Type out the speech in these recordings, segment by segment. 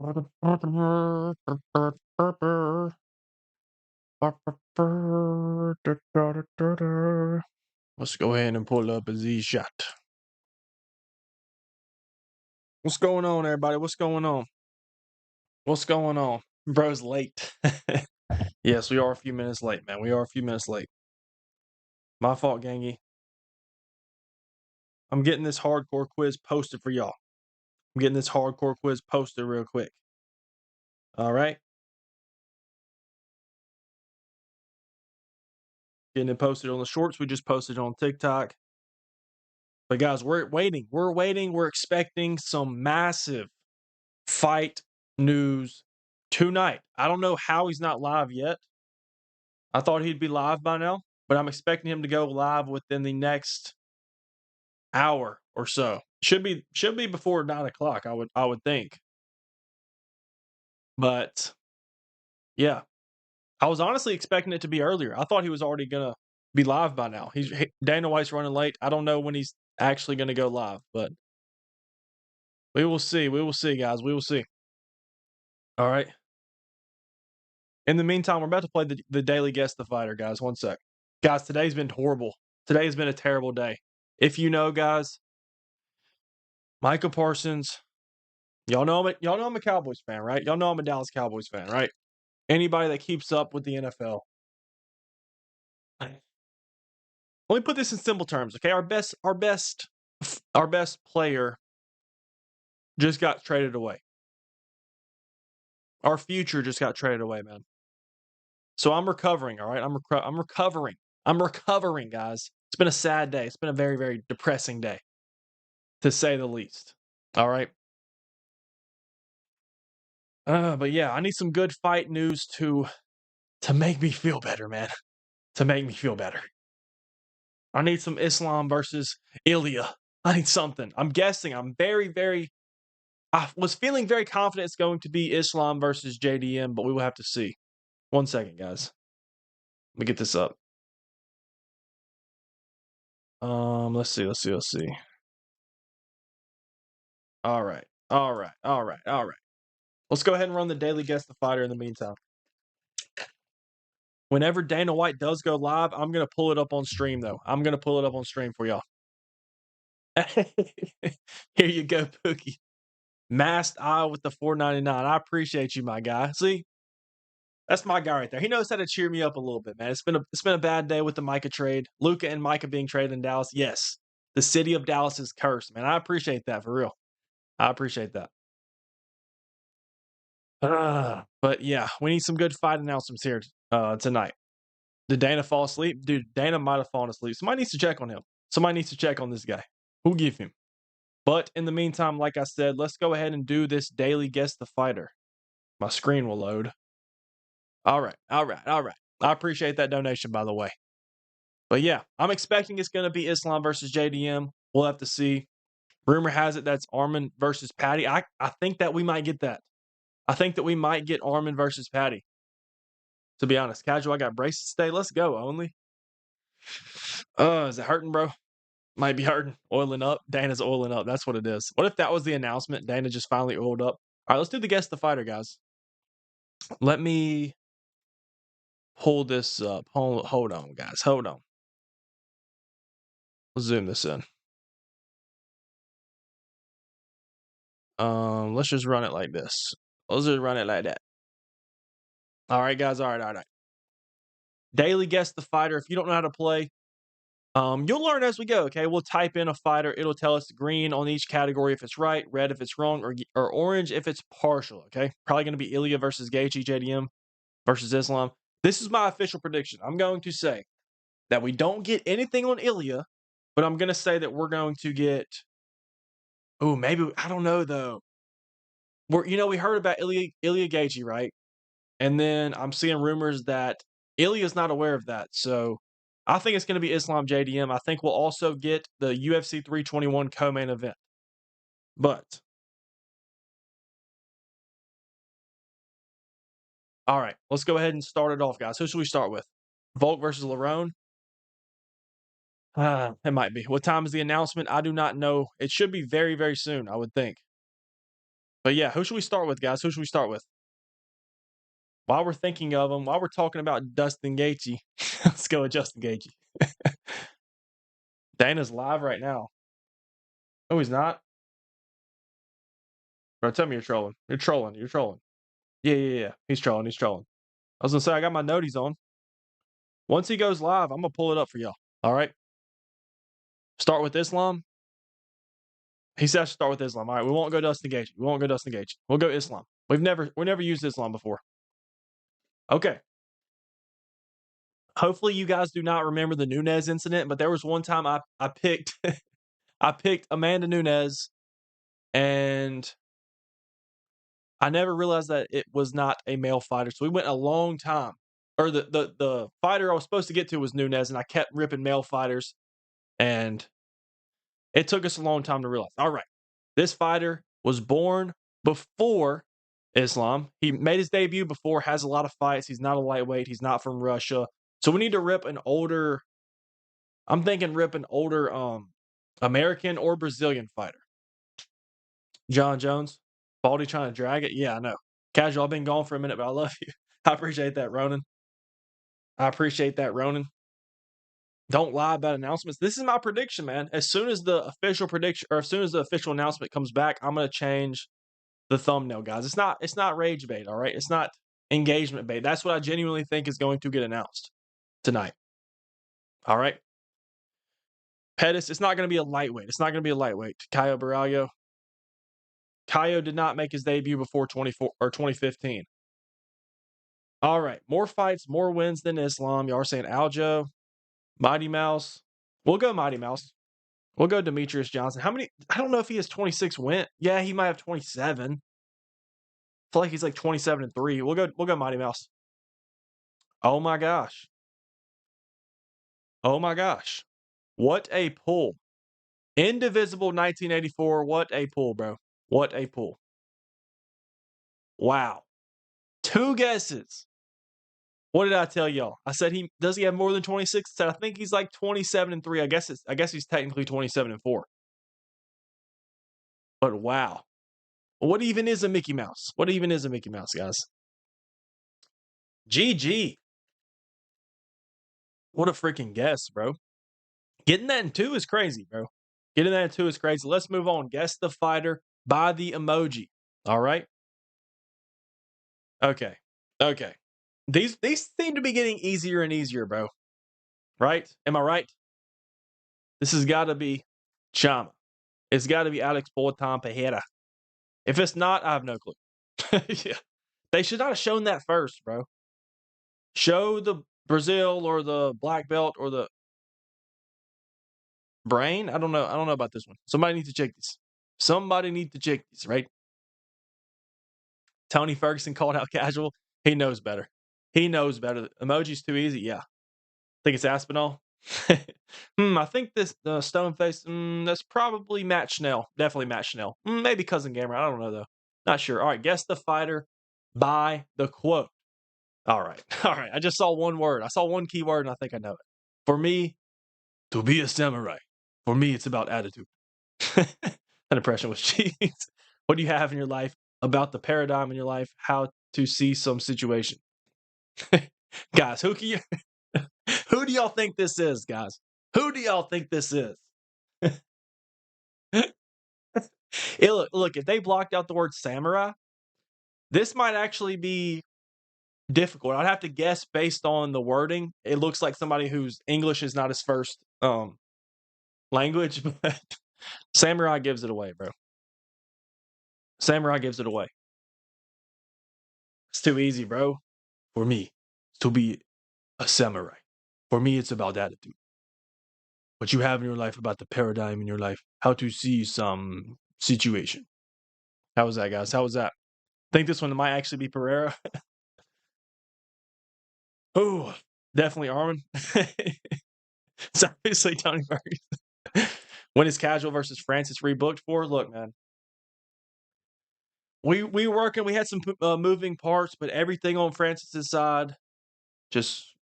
Let's go ahead and pull up a Z shot. What's going on, everybody? What's going on? What's going on? Bro's late. Yes, we are a few minutes late, man. We are a few minutes late. My fault, gangy. I'm getting this hardcore quiz posted for y'all. I'm getting this hardcore quiz posted real quick. All right? Getting it posted on the shorts. We just posted on TikTok. But guys, we're waiting. We're expecting some massive fight news tonight. I don't know how he's not live yet. I thought he'd be live by now, but I'm expecting him to go live within the next hour or so. Should be before 9:00. I would think. But yeah, I was honestly expecting it to be earlier. I thought he was already gonna be live by now. Dana White's running late. I don't know when he's actually gonna go live, but we will see. We will see, guys. We will see. All right. In the meantime, we're about to play the daily guess the fighter, guys. One sec. Guys, today's been horrible. Today has been a terrible day. If you know, guys, Micah Parsons, y'all know I'm a Cowboys fan, right? Y'all know I'm a Dallas Cowboys fan, right? Anybody that keeps up with the NFL. Let me put this in simple terms, okay? Our best player just got traded away. Our future just got traded away, man. So I'm recovering, all right? I'm recovering. I'm recovering, guys. It's been a sad day. It's been a very, very depressing day, to say the least. All right. But yeah, I need some good fight news to make me feel better, man. To make me feel better. I need some Islam versus Ilya. I need something. I'm guessing. I was feeling very confident it's going to be Islam versus JDM, but we will have to see. 1 second, guys. Let me get this up. Let's see. All right. Let's go ahead and run the daily guess the fighter in the meantime. Whenever Dana White does go live, I'm gonna pull it up on stream though. I'm gonna pull it up on stream for y'all. Here you go, Pookie. Masked Eye with the $4.99. I appreciate you, my guy. See, that's my guy right there. He knows how to cheer me up a little bit, man. It's been a bad day with the Micah trade. Luka and Micah being traded in Dallas. Yes, the city of Dallas is cursed, man. I appreciate that for real. I appreciate that. But yeah, we need some good fight announcements here tonight. Did Dana fall asleep? Dude, Dana might have fallen asleep. Somebody needs to check on him. Somebody needs to check on this guy. Who'll give him? But in the meantime, like I said, let's go ahead and do this daily guess the fighter. My screen will load. All right. I appreciate that donation, by the way. But yeah, I'm expecting it's going to be Islam versus JDM. We'll have to see. Rumor has it that's Armin versus Patty. I think that we might get that. I think that we might get Armin versus Patty. To be honest, casual, I got braces today. Let's go, only. Is it hurting, bro? Might be hurting. Oiling up. Dana's oiling up. That's what it is. What if that was the announcement? Dana just finally oiled up. All right, let's do the guess the fighter, guys. Let me pull this up. Hold on, guys. Hold on. Let's zoom this in. Let's just run it like this. Let's just run it like that. All right, guys. All right. Daily guess the fighter. If you don't know how to play, you'll learn as we go. Okay, we'll type in a fighter. It'll tell us green on each category if it's right, red if it's wrong, or orange if it's partial. Okay, probably going to be Ilya versus Gaethje, JDM versus Islam. This is my official prediction. I'm going to say that we don't get anything on Ilya, but I'm going to say that we're going to get. Oh, maybe I don't know though. We heard about Ilya Gaethje, right? And then I'm seeing rumors that Ilya's not aware of that. So I think it's going to be Islam JDM. I think we'll also get the UFC 321 co-main event. But all right, let's go ahead and start it off, guys. Who should we start with? Volk versus Lerone? It might be. What time is the announcement? I do not know. It should be very, very soon, I would think. But yeah, who should we start with, guys? Who should we start with? While we're thinking of him, while we're talking about Dustin Gaethje, let's go with Justin Gaethje. Dana's live right now. No, he's not. Bro, tell me you're trolling. You're trolling. You're trolling. Yeah. He's trolling. He's trolling. I was gonna say I got my noties on. Once he goes live, I'm gonna pull it up for y'all. All right. Start with Islam. He said I should start with Islam. All right, we won't go Dustin Gaethje. We won't go Dustin Gaethje. We'll go Islam. We never used Islam before. Okay. Hopefully you guys do not remember the Nunes incident, but there was one time I picked I picked Amanda Nunes, and I never realized that it was not a male fighter. So we went a long time. Or the fighter I was supposed to get to was Nunes, and I kept ripping male fighters, and it took us a long time to realize. All right, this fighter was born before Islam. He made his debut before, has a lot of fights. He's not a lightweight. He's not from Russia. So we need to rip an older, I'm thinking rip an older American or Brazilian fighter. John Jones. Baldy trying to drag it? Yeah, I know. Casual, I've been gone for a minute, but I love you. I appreciate that, Ronan. I appreciate that, Ronan. Don't lie about announcements. This is my prediction, man. As soon as the official prediction, or as soon as the official announcement comes back, I'm gonna change the thumbnail, guys. It's not rage bait, all right? It's not engagement bait. That's what I genuinely think is going to get announced tonight. All right. Pettis, it's not going to be a lightweight. It's not going to be a lightweight. Caio Baralho. Caio did not make his debut before 2015. All right. More fights, more wins than Islam. Y'all are saying Aljo, Mighty Mouse. We'll go Mighty Mouse. We'll go Demetrius Johnson. How many? I don't know if he has 26 wins. Yeah, he might have 27. I feel like he's like 27-3. We'll go Mighty Mouse. Oh my gosh. Oh my gosh. What a pull. Indivisible 1984. What a pull, bro. What a pull. Wow. 2 guesses. What did I tell y'all? I said does he have more than 26? I said I think he's like 27-3. I guess he's technically 27-4. But wow. What even is a Mickey Mouse? What even is a Mickey Mouse, guys? GG. What a freaking guess, bro. Getting that in 2 is crazy, bro. Getting that in 2 is crazy. Let's move on. Guess the fighter by the emoji. All right? Okay. These seem to be getting easier and easier, bro. Right? Am I right? This has got to be Chama. It's got to be Alex Poatan Pereira. If it's not, I have no clue. Yeah. They should not have shown that first, bro. Show the Brazil or the black belt or the brain. I don't know about this one. Somebody needs to check this. Somebody needs to check this, right? Tony Ferguson called out casual. He knows better. He knows better. Emoji's too easy. Yeah. Think it's Aspinall. I think this stone face. That's probably Matt Schnell. Definitely Matt Schnell. Maybe Cousin Gamer. I don't know though. Not sure. All right. Guess the fighter by the quote. All right. I just saw one word. I saw one keyword, and I think I know it. For me, to be a samurai. For me, it's about attitude. That impression was cheese. What do you have in your life about the paradigm in your life? How to see some situation? Guys, who do y'all think this is, guys? Who do y'all think this is? Look, if they blocked out the word samurai, this might actually be difficult. I'd have to guess based on the wording. It looks like somebody whose English is not his first language, but samurai gives it away, bro. Samurai gives it away. It's too easy, bro. For me, to be a samurai. For me, it's about attitude. What you have in your life about the paradigm in your life. How to see some situation. How was that, guys? How was that? Think this one might actually be Pereira. Oh, definitely Armin. It's obviously Tony Ferguson. When is Casual versus Francis rebooked for? Look, man. We were working. We had some moving parts, but everything on Francis's side just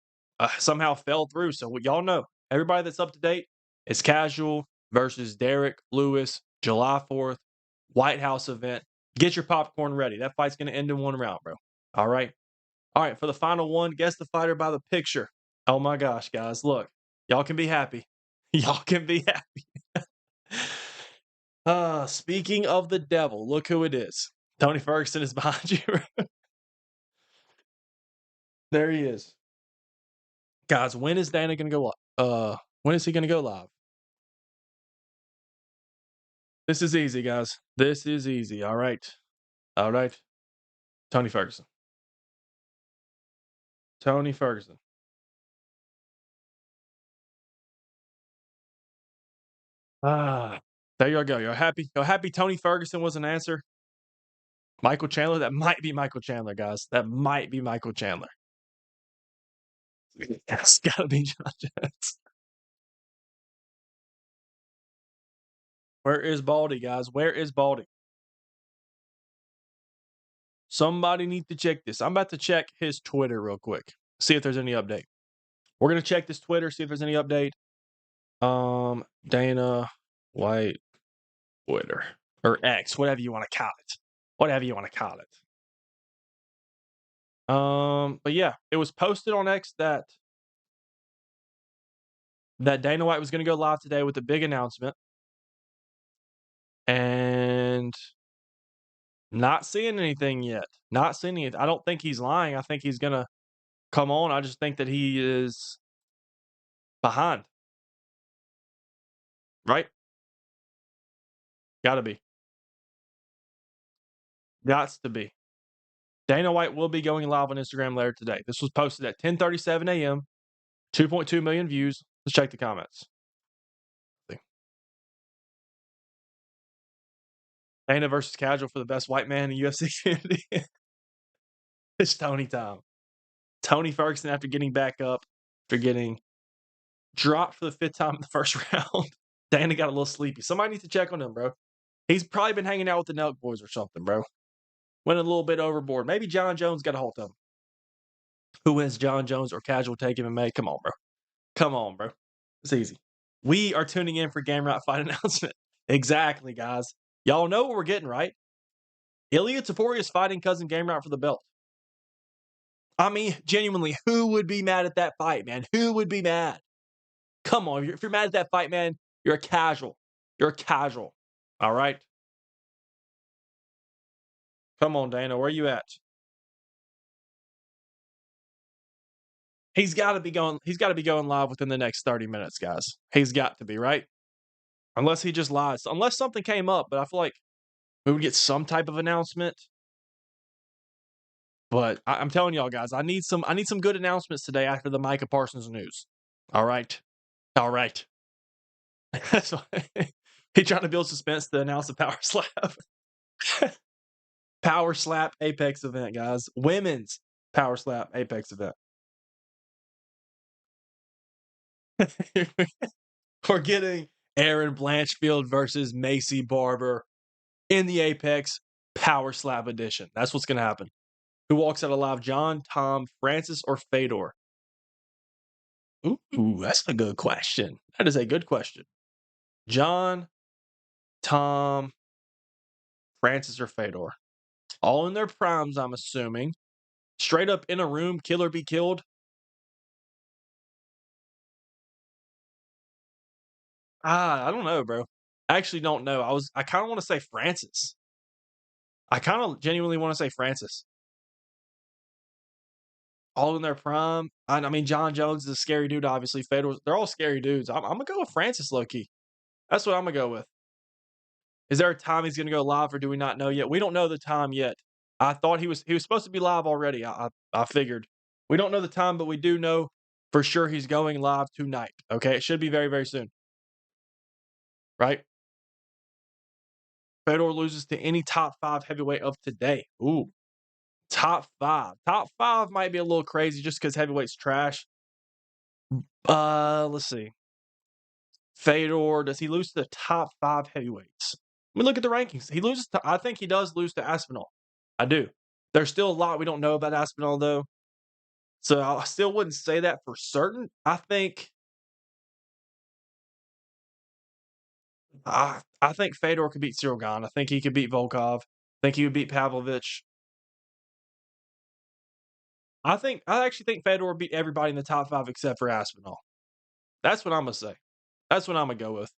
somehow fell through. So y'all know, everybody that's up to date, it's Casual versus Derek Lewis, July 4th, White House event. Get your popcorn ready. That fight's going to end in 1 round, bro. All right? All right, for the final one, guess the fighter by the picture. Oh my gosh, guys, look. Y'all can be happy. Y'all can be happy. Speaking of the devil, look who it is. Tony Ferguson is behind you. There he is. Guys, when is Dana going to go when is he going to go live? This is easy, guys. This is easy. All right. All right. Tony Ferguson. Tony Ferguson. There you go. You're happy. You're happy Tony Ferguson was an answer. Michael Chandler. That might be Michael Chandler, guys. That might be Michael Chandler. It's gotta be John Jones. Where is Baldy, guys? Where is Baldy? Somebody needs to check this. I'm about to check his Twitter real quick. See if there's any update. We're gonna check this Twitter, see if there's any update. Dana White Twitter. Or X, whatever you want to call it. Whatever you want to call it. But yeah, it was posted on X that Dana White was going to go live today with a big announcement. And not seeing anything yet. Not seeing it. I don't think he's lying. I think he's going to come on. I just think that he is behind. Right? Gotta be. Gots to be. Dana White will be going live on Instagram later today. This was posted at 10:37 a.m. 2.2 million views. Let's check the comments. Dana versus Casual for the best white man in the UFC community. It's Tony time. Tony Ferguson, after getting back up, after getting dropped for the 5th time in the first round, Dana got a little sleepy. Somebody needs to check on him, bro. He's probably been hanging out with the Nelk boys or something, bro. Went a little bit overboard. Maybe John Jones got a hold of him. Who wins, John Jones or Casual Take MMA? Come on, bro. Come on, bro. It's easy. We are tuning in for Game Route fight announcement. Exactly, guys. Y'all know what we're getting, right? Ilya Taporia is fighting cousin Game Route for the belt. I mean, genuinely, who would be mad at that fight, man? Who would be mad? Come on, if you're mad at that fight, man, you're a casual. You're a casual. All right? Come on, Dana, where you at? He's got to be going live within the next 30 minutes, guys. He's got to be, right? Unless he just lies. Unless something came up, but I feel like we would get some type of announcement. But I'm telling y'all, guys, I need some good announcements today after the Micah Parsons news. All right. All right. That's why he trying to build suspense to announce the Power Slap. Power Slap Apex event, guys. Women's Power Slap Apex event. We're getting Aaron Blanchfield versus Macy Barber in the Apex Power Slap edition. That's what's going to happen. Who walks out alive? John, Tom, Francis, or Fedor? Ooh, that's a good question. That is a good question. John, Tom, Francis, or Fedor? All in their primes, I'm assuming. Straight up in a room, kill or be killed. I don't know, bro. I actually don't know. I kind of want to say Francis. I kind of genuinely want to say Francis. All in their prime. I mean, John Jones is a scary dude, obviously. Fedor, they're all scary dudes. I'm going to go with Francis, low-key. That's what I'm going to go with. Is there a time he's going to go live, or do we not know yet? We don't know the time yet. I thought he was supposed to be live already. I figured. We don't know the time, but we do know for sure he's going live tonight. Okay, it should be very, very soon. Right? Fedor loses to any top 5 heavyweight of today. Ooh. Top 5. Top 5 might be a little crazy just because heavyweight's trash. Let's see. Fedor, does he lose to the top 5 heavyweights? Let me look at the rankings. He loses to, I think he does lose to Aspinall. I do. There's still a lot we don't know about Aspinall, though. So I still wouldn't say that for certain. I think Fedor could beat Cyril Gane. I think he could beat Volkov. Think he would beat Pavlovich? I actually think Fedor would beat everybody in the top 5 except for Aspinall. That's what I'm gonna say. That's what I'm gonna go with.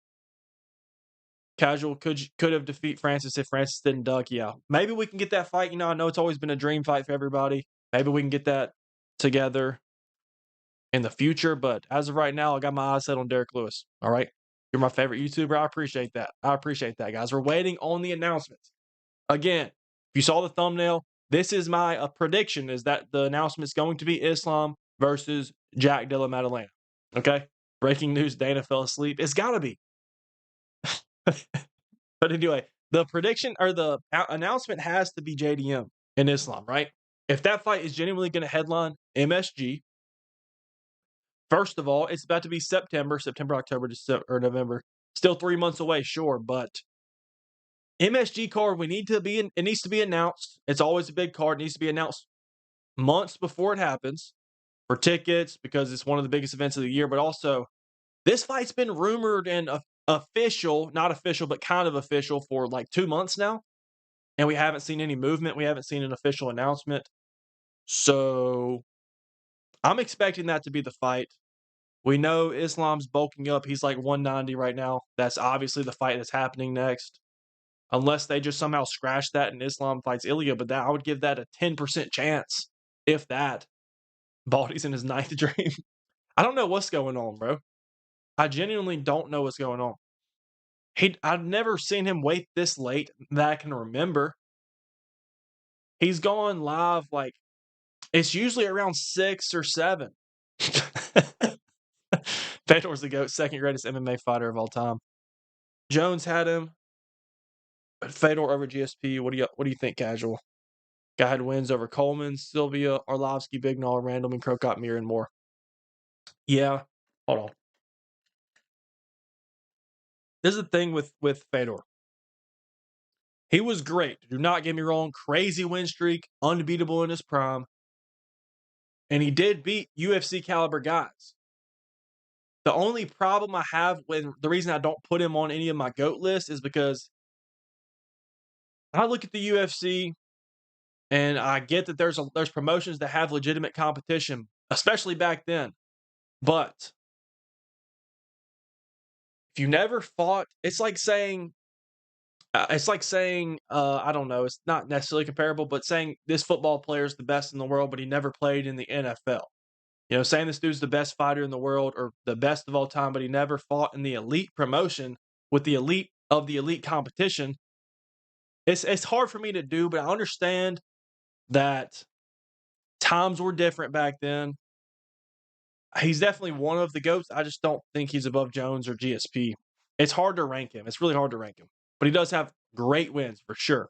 Casual could have defeat Francis if Francis didn't duck. Yeah, maybe we can get that fight. I know it's always been a dream fight for everybody. Maybe we can get that together in the future. But as of right now, I got my eyes set on Derek Lewis. All right, you're my favorite YouTuber. I appreciate that. I appreciate that, guys. We're waiting on the announcements. Again, if you saw the thumbnail, this is my prediction: is that the announcement is going to be Islam versus Jack Della Maddalena. Okay, breaking news: Dana fell asleep. It's got to be. But anyway, the prediction or the announcement has to be JDM and Islam, right? If that fight is genuinely going to headline MSG, first of all, it's about to be September, October, December, or November. Still 3 months away, sure, but MSG card, it needs to be announced. It's always a big card. It needs to be announced months before it happens for tickets because it's one of the biggest events of the year. But also, this fight's been rumored and official, not official, but kind of official for like 2 months now. And we haven't seen any movement. We haven't seen an official announcement. So I'm expecting that to be the fight. We know Islam's bulking up. He's like 190 right now. That's obviously the fight that's happening next. Unless they just somehow scratch that and Islam fights Ilya, but that I would give that a 10% chance, if that. Baldy's in his ninth dream. I don't know what's going on, bro. I genuinely don't know what's going on. I've never seen him wait this late that I can remember. He's going live like it's usually around 6 or 7. Fedor's the GOAT, second greatest MMA fighter of all time. Jones had him. Fedor over GSP. What do you think, casual? Guy had wins over Coleman, Sylvia, Arlovsky, Bignall, Randleman, Krokop, Mir, and more. Yeah. Hold on. This is the thing with Fedor. He was great. Do not get me wrong. Crazy win streak, unbeatable in his prime. And he did beat UFC caliber guys. The only problem I have with the reason I don't put him on any of my GOAT lists is because I look at the UFC and I get that there's promotions that have legitimate competition, especially back then. But if you never fought, it's like saying I don't know, it's not necessarily comparable, but saying this football player is the best in the world, but he never played in the NFL. Saying this dude's the best fighter in the world or the best of all time, but he never fought in the elite promotion with the elite of the elite competition. It's hard for me to do, but I understand that times were different back then. He's definitely one of the GOATs. I just don't think he's above Jones or GSP. It's hard to rank him. It's really hard to rank him. But he does have great wins for sure.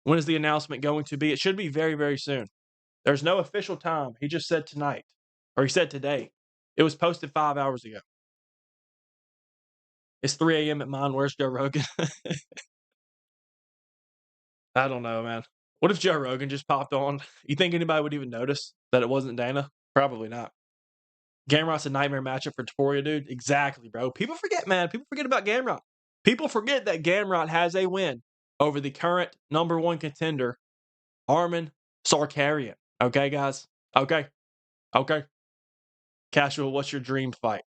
When is the announcement going to be? It should be very, very soon. There's no official time. He just said tonight, or he said today. It was posted 5 hours ago. It's 3 a.m. at mine. Where's Joe Rogan? I don't know, man. What if Joe Rogan just popped on? You think anybody would even notice that it wasn't Dana? Probably not. Gamrot's a nightmare matchup for Taporia, dude. Exactly, bro. People forget, man. People forget about Gamrot. People forget that Gamrot has a win over the current number 1 contender, Armin Sarkarian. Okay, guys? Okay. Casual, what's your dream fight?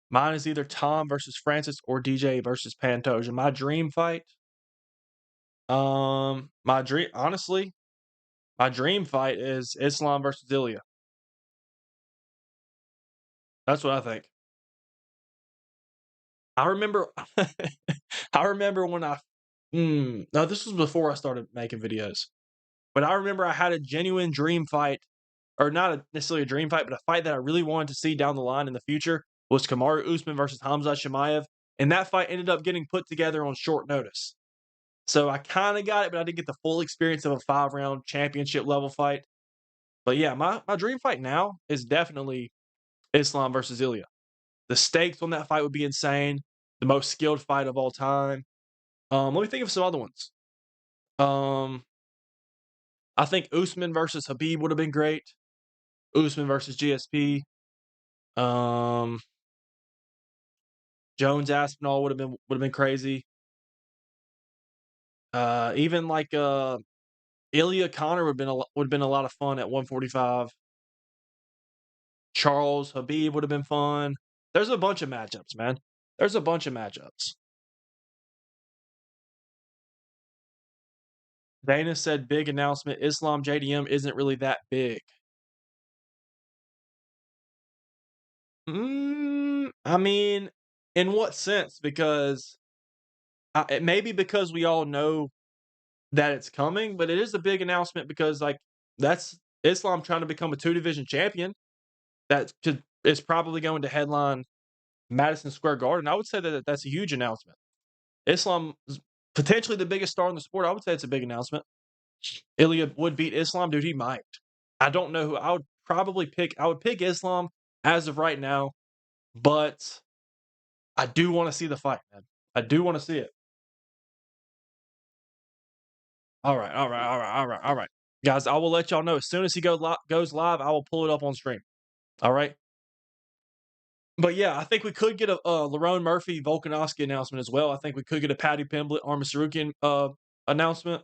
Mine is either Tom versus Francis or DJ versus Pantoja. My dream fight? My dream fight is Islam versus Ilya. That's what I think. I remember when no, this was before I started making videos. But I remember I had a genuine dream fight, or not necessarily a dream fight, but a fight that I really wanted to see down the line in the future was Kamaru Usman versus Hamza Chimaev. And that fight ended up getting put together on short notice. So I kind of got it, but I didn't get the full experience of a 5-round championship level fight. But yeah, my dream fight now is definitely Islam versus Ilya. The stakes on that fight would be insane. The most skilled fight of all time. Let me think of some other ones. I think Usman versus Habib would have been great. Usman versus GSP. Jones Aspinall would have been crazy. Even like Ilya Connor would have been a lot of fun at 145. Charles Habib would have been fun. There's a bunch of matchups, man. There's a bunch of matchups. Dana said, big announcement. Islam JDM isn't really that big. I mean, in what sense? Because it may be because we all know that it's coming, but it is a big announcement because, like, that's Islam trying to become a 2 division champion. That is probably going to headline Madison Square Garden. I would say that that's a huge announcement. Islam is potentially the biggest star in the sport. I would say it's a big announcement. Ilya would beat Islam, dude. He might. I don't know who I would probably pick. I would pick Islam as of right now, but I do want to see the fight, man. I do want to see it. All right, all right, all right, all right, all right, guys. I will let y'all know as soon as he goes live. I will pull it up on stream. All right. But yeah, I think we could get a Lerone Murphy Volkanovski announcement as well. I think we could get a Paddy Pimblett Arman Sarukian announcement.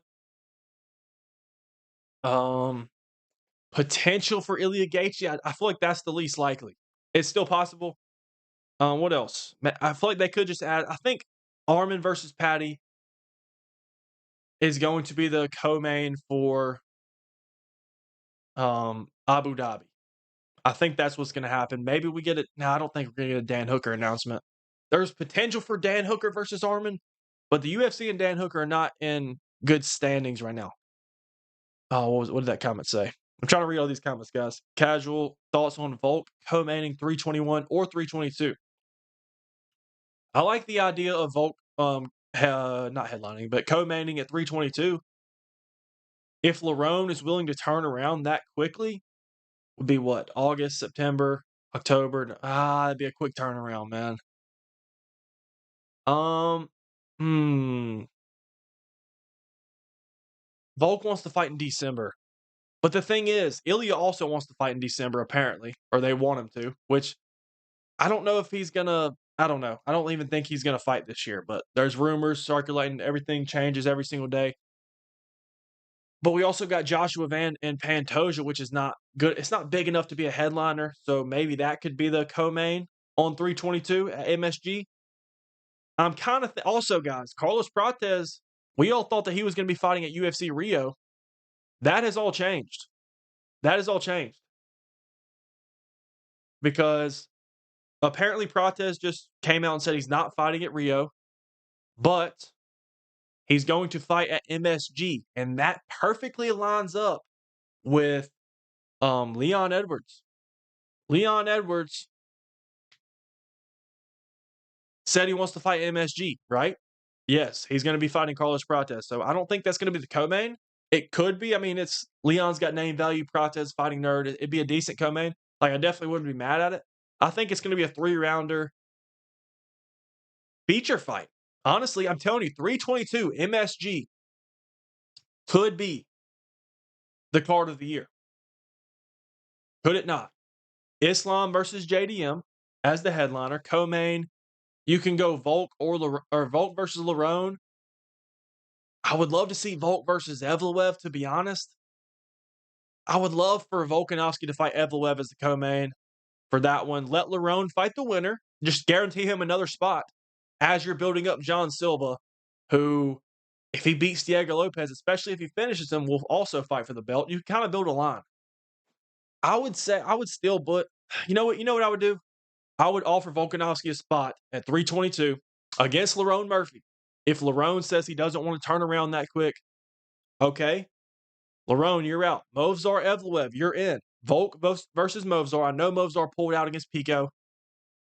Potential for Ilya Gaethje. I feel like that's the least likely. It's still possible. What else? I feel like they could just add. I think Arman versus Paddy is going to be the co-main for Abu Dhabi. I think that's what's going to happen. Maybe we get it. No, I don't think we're going to get a Dan Hooker announcement. There's potential for Dan Hooker versus Arman, but the UFC and Dan Hooker are not in good standings right now. Oh, what did that comment say? I'm trying to read all these comments, guys. Casual thoughts on Volk co-maining 321 or 322. I like the idea of Volk, not headlining, but co-maining at 322. If Lerone is willing to turn around that quickly, would be what? August, September, October. It'd be a quick turnaround, man. Volk wants to fight in December. But the thing is, Ilya also wants to fight in December, apparently, or they want him to, which I don't know if he's gonna. I don't know. I don't even think he's gonna fight this year, but there's rumors circulating. Everything changes every single day. But we also got Joshua Van and Pantoja, which is not good. It's not big enough to be a headliner, so maybe that could be the co-main on 322 at MSG. I'm kind of also, guys, Carlos Prates. We all thought that he was going to be fighting at UFC Rio. That has all changed. That has all changed because apparently Prates just came out and said he's not fighting at Rio, but he's going to fight at MSG, and that perfectly lines up with Leon Edwards. Leon Edwards said he wants to fight MSG, right? Yes, he's going to be fighting Carlos Prates. So I don't think that's going to be the co-main. It could be. I mean, it's Leon's got name value. Prates fighting nerd. It'd be a decent co-main. Like I definitely wouldn't be mad at it. I think it's going to be a 3-rounder feature fight. Honestly, I'm telling you, 322 MSG could be the card of the year. Could it not? Islam versus JDM as the headliner. Co-main. You can go Volk or Volk versus Lerone. I would love to see Volk versus Evloev, to be honest. I would love for Volkanovski to fight Evloev as the co-main for that one. Let Lerone fight the winner. Just guarantee him another spot as you're building up John Silva, who, if he beats Diego Lopez, especially if he finishes him, will also fight for the belt. You kind of build a line. I would say I would still, but you know what I would do? I would offer Volkanovski a spot at 322 against Lerone Murphy. If Lerone says he doesn't want to turn around that quick, okay, Lerone, you're out. Movsar Evloev, you're in. Volk versus Movsar. I know Movsar pulled out against Pico.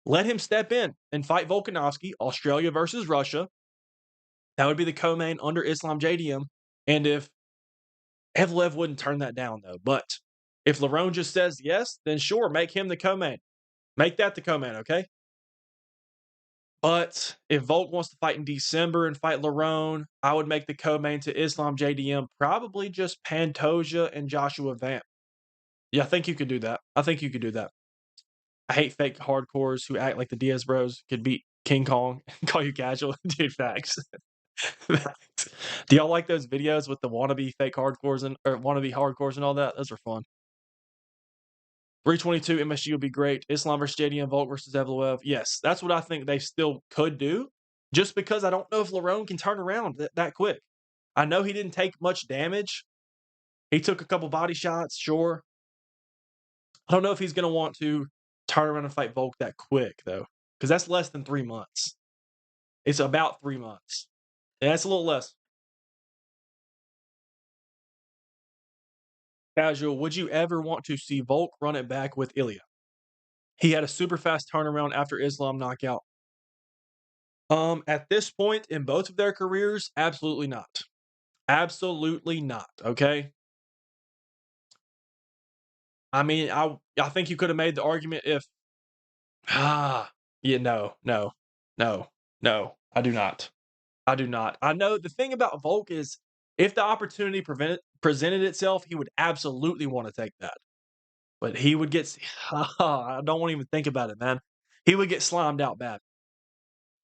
Let him step in and fight Volkanovski. Australia versus Russia. That would be the co-main under Islam JDM. And if Evloev wouldn't turn that down, though. But if Lerone just says yes, then sure, make him the co-main. Make that the co-main, okay? But if Volk wants to fight in December and fight Lerone, I would make the co-main to Islam JDM probably just Pantoja and Joshua Vamp. Yeah, I think you could do that. I hate fake hardcores who act like the Diaz Bros could beat King Kong and call you casual. Dude, facts. Do y'all like those videos with the wannabe fake hardcores or wannabe hardcores and all that? Those are fun. 322 MSG would be great. Islam versus JD and Volk versus Evloev. Yes, that's what I think they still could do. Just because I don't know if Lerone can turn around that quick. I know he didn't take much damage. He took a couple body shots, sure. I don't know if he's going to want to turn around and fight Volk that quick, though, because that's less than 3 months. It's about 3 months. Yeah, it's a little less. Casual, would you ever want to see Volk run it back with Ilya? He had a super fast turnaround after Islam knockout. At this point in both of their careers, absolutely not. Absolutely not, okay? I mean, I think you could have made the argument if yeah, no, I do not. I do not. I know the thing about Volk is if the opportunity presented itself, he would absolutely want to take that. But he would get I don't want to even think about it, man. He would get slimed out bad.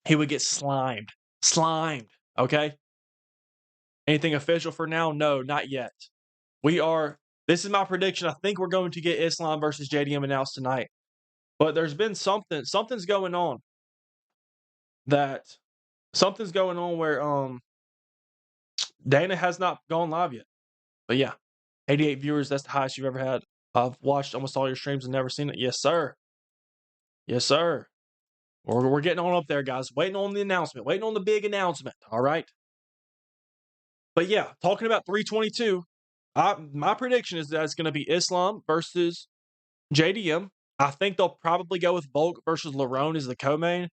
He would get slimed. Slimed, okay? Anything official for now? No, not yet. This is my prediction. I think we're going to get Islam versus JDM announced tonight. But there's been something's going on where Dana has not gone live yet. But yeah, 88 viewers, that's the highest you've ever had. I've watched almost all your streams and never seen it. Yes, sir. Yes, sir. We're getting on up there, guys. Waiting on the announcement. Waiting on the big announcement. All right. But yeah, talking about 322, my prediction is that it's going to be Islam versus JDM. I think they'll probably go with Volk versus Lerone as the co-main.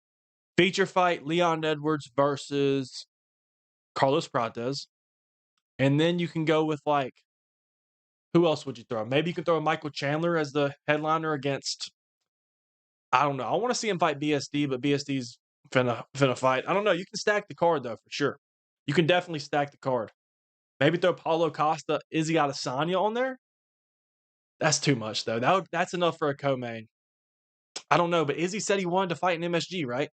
Feature fight, Leon Edwards versus Carlos Prates. And then you can go with, like, who else would you throw? Maybe you can throw Michael Chandler as the headliner against, I don't know. I want to see him fight BSD, but BSD's finna fight. I don't know. You can stack the card, though, for sure. You can definitely stack the card. Maybe throw Paulo Costa, Izzy Adesanya on there. That's too much, though. That's enough for a co-main. I don't know, but Izzy said he wanted to fight in MSG, right?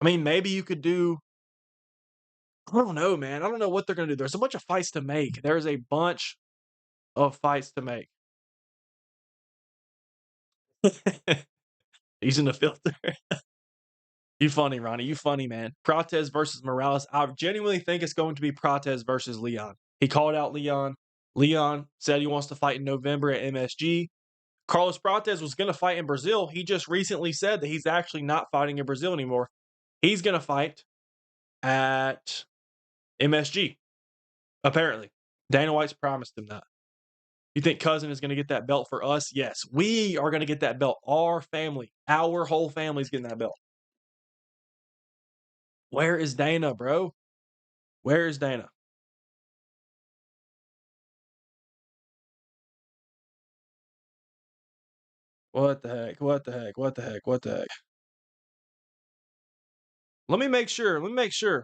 I mean, maybe you could do. I don't know, man. I don't know what they're going to do. There's a bunch of fights to make. There's a bunch of fights to make. Using the filter. You funny, Ronnie. You funny, man. Prates versus Morales. I genuinely think it's going to be Prates versus Leon. He called out Leon. Leon said he wants to fight in November at MSG. Carlos Prates was going to fight in Brazil. He just recently said that he's actually not fighting in Brazil anymore. He's going to fight at MSG, apparently. Dana White's promised him that. You think Cousin is going to get that belt for us? Yes. We are going to get that belt. Our family, our whole family's getting that belt. Where is Dana, bro? Where is Dana? What the heck? What the heck? What the heck? What the heck? Let me make sure. Let me make sure.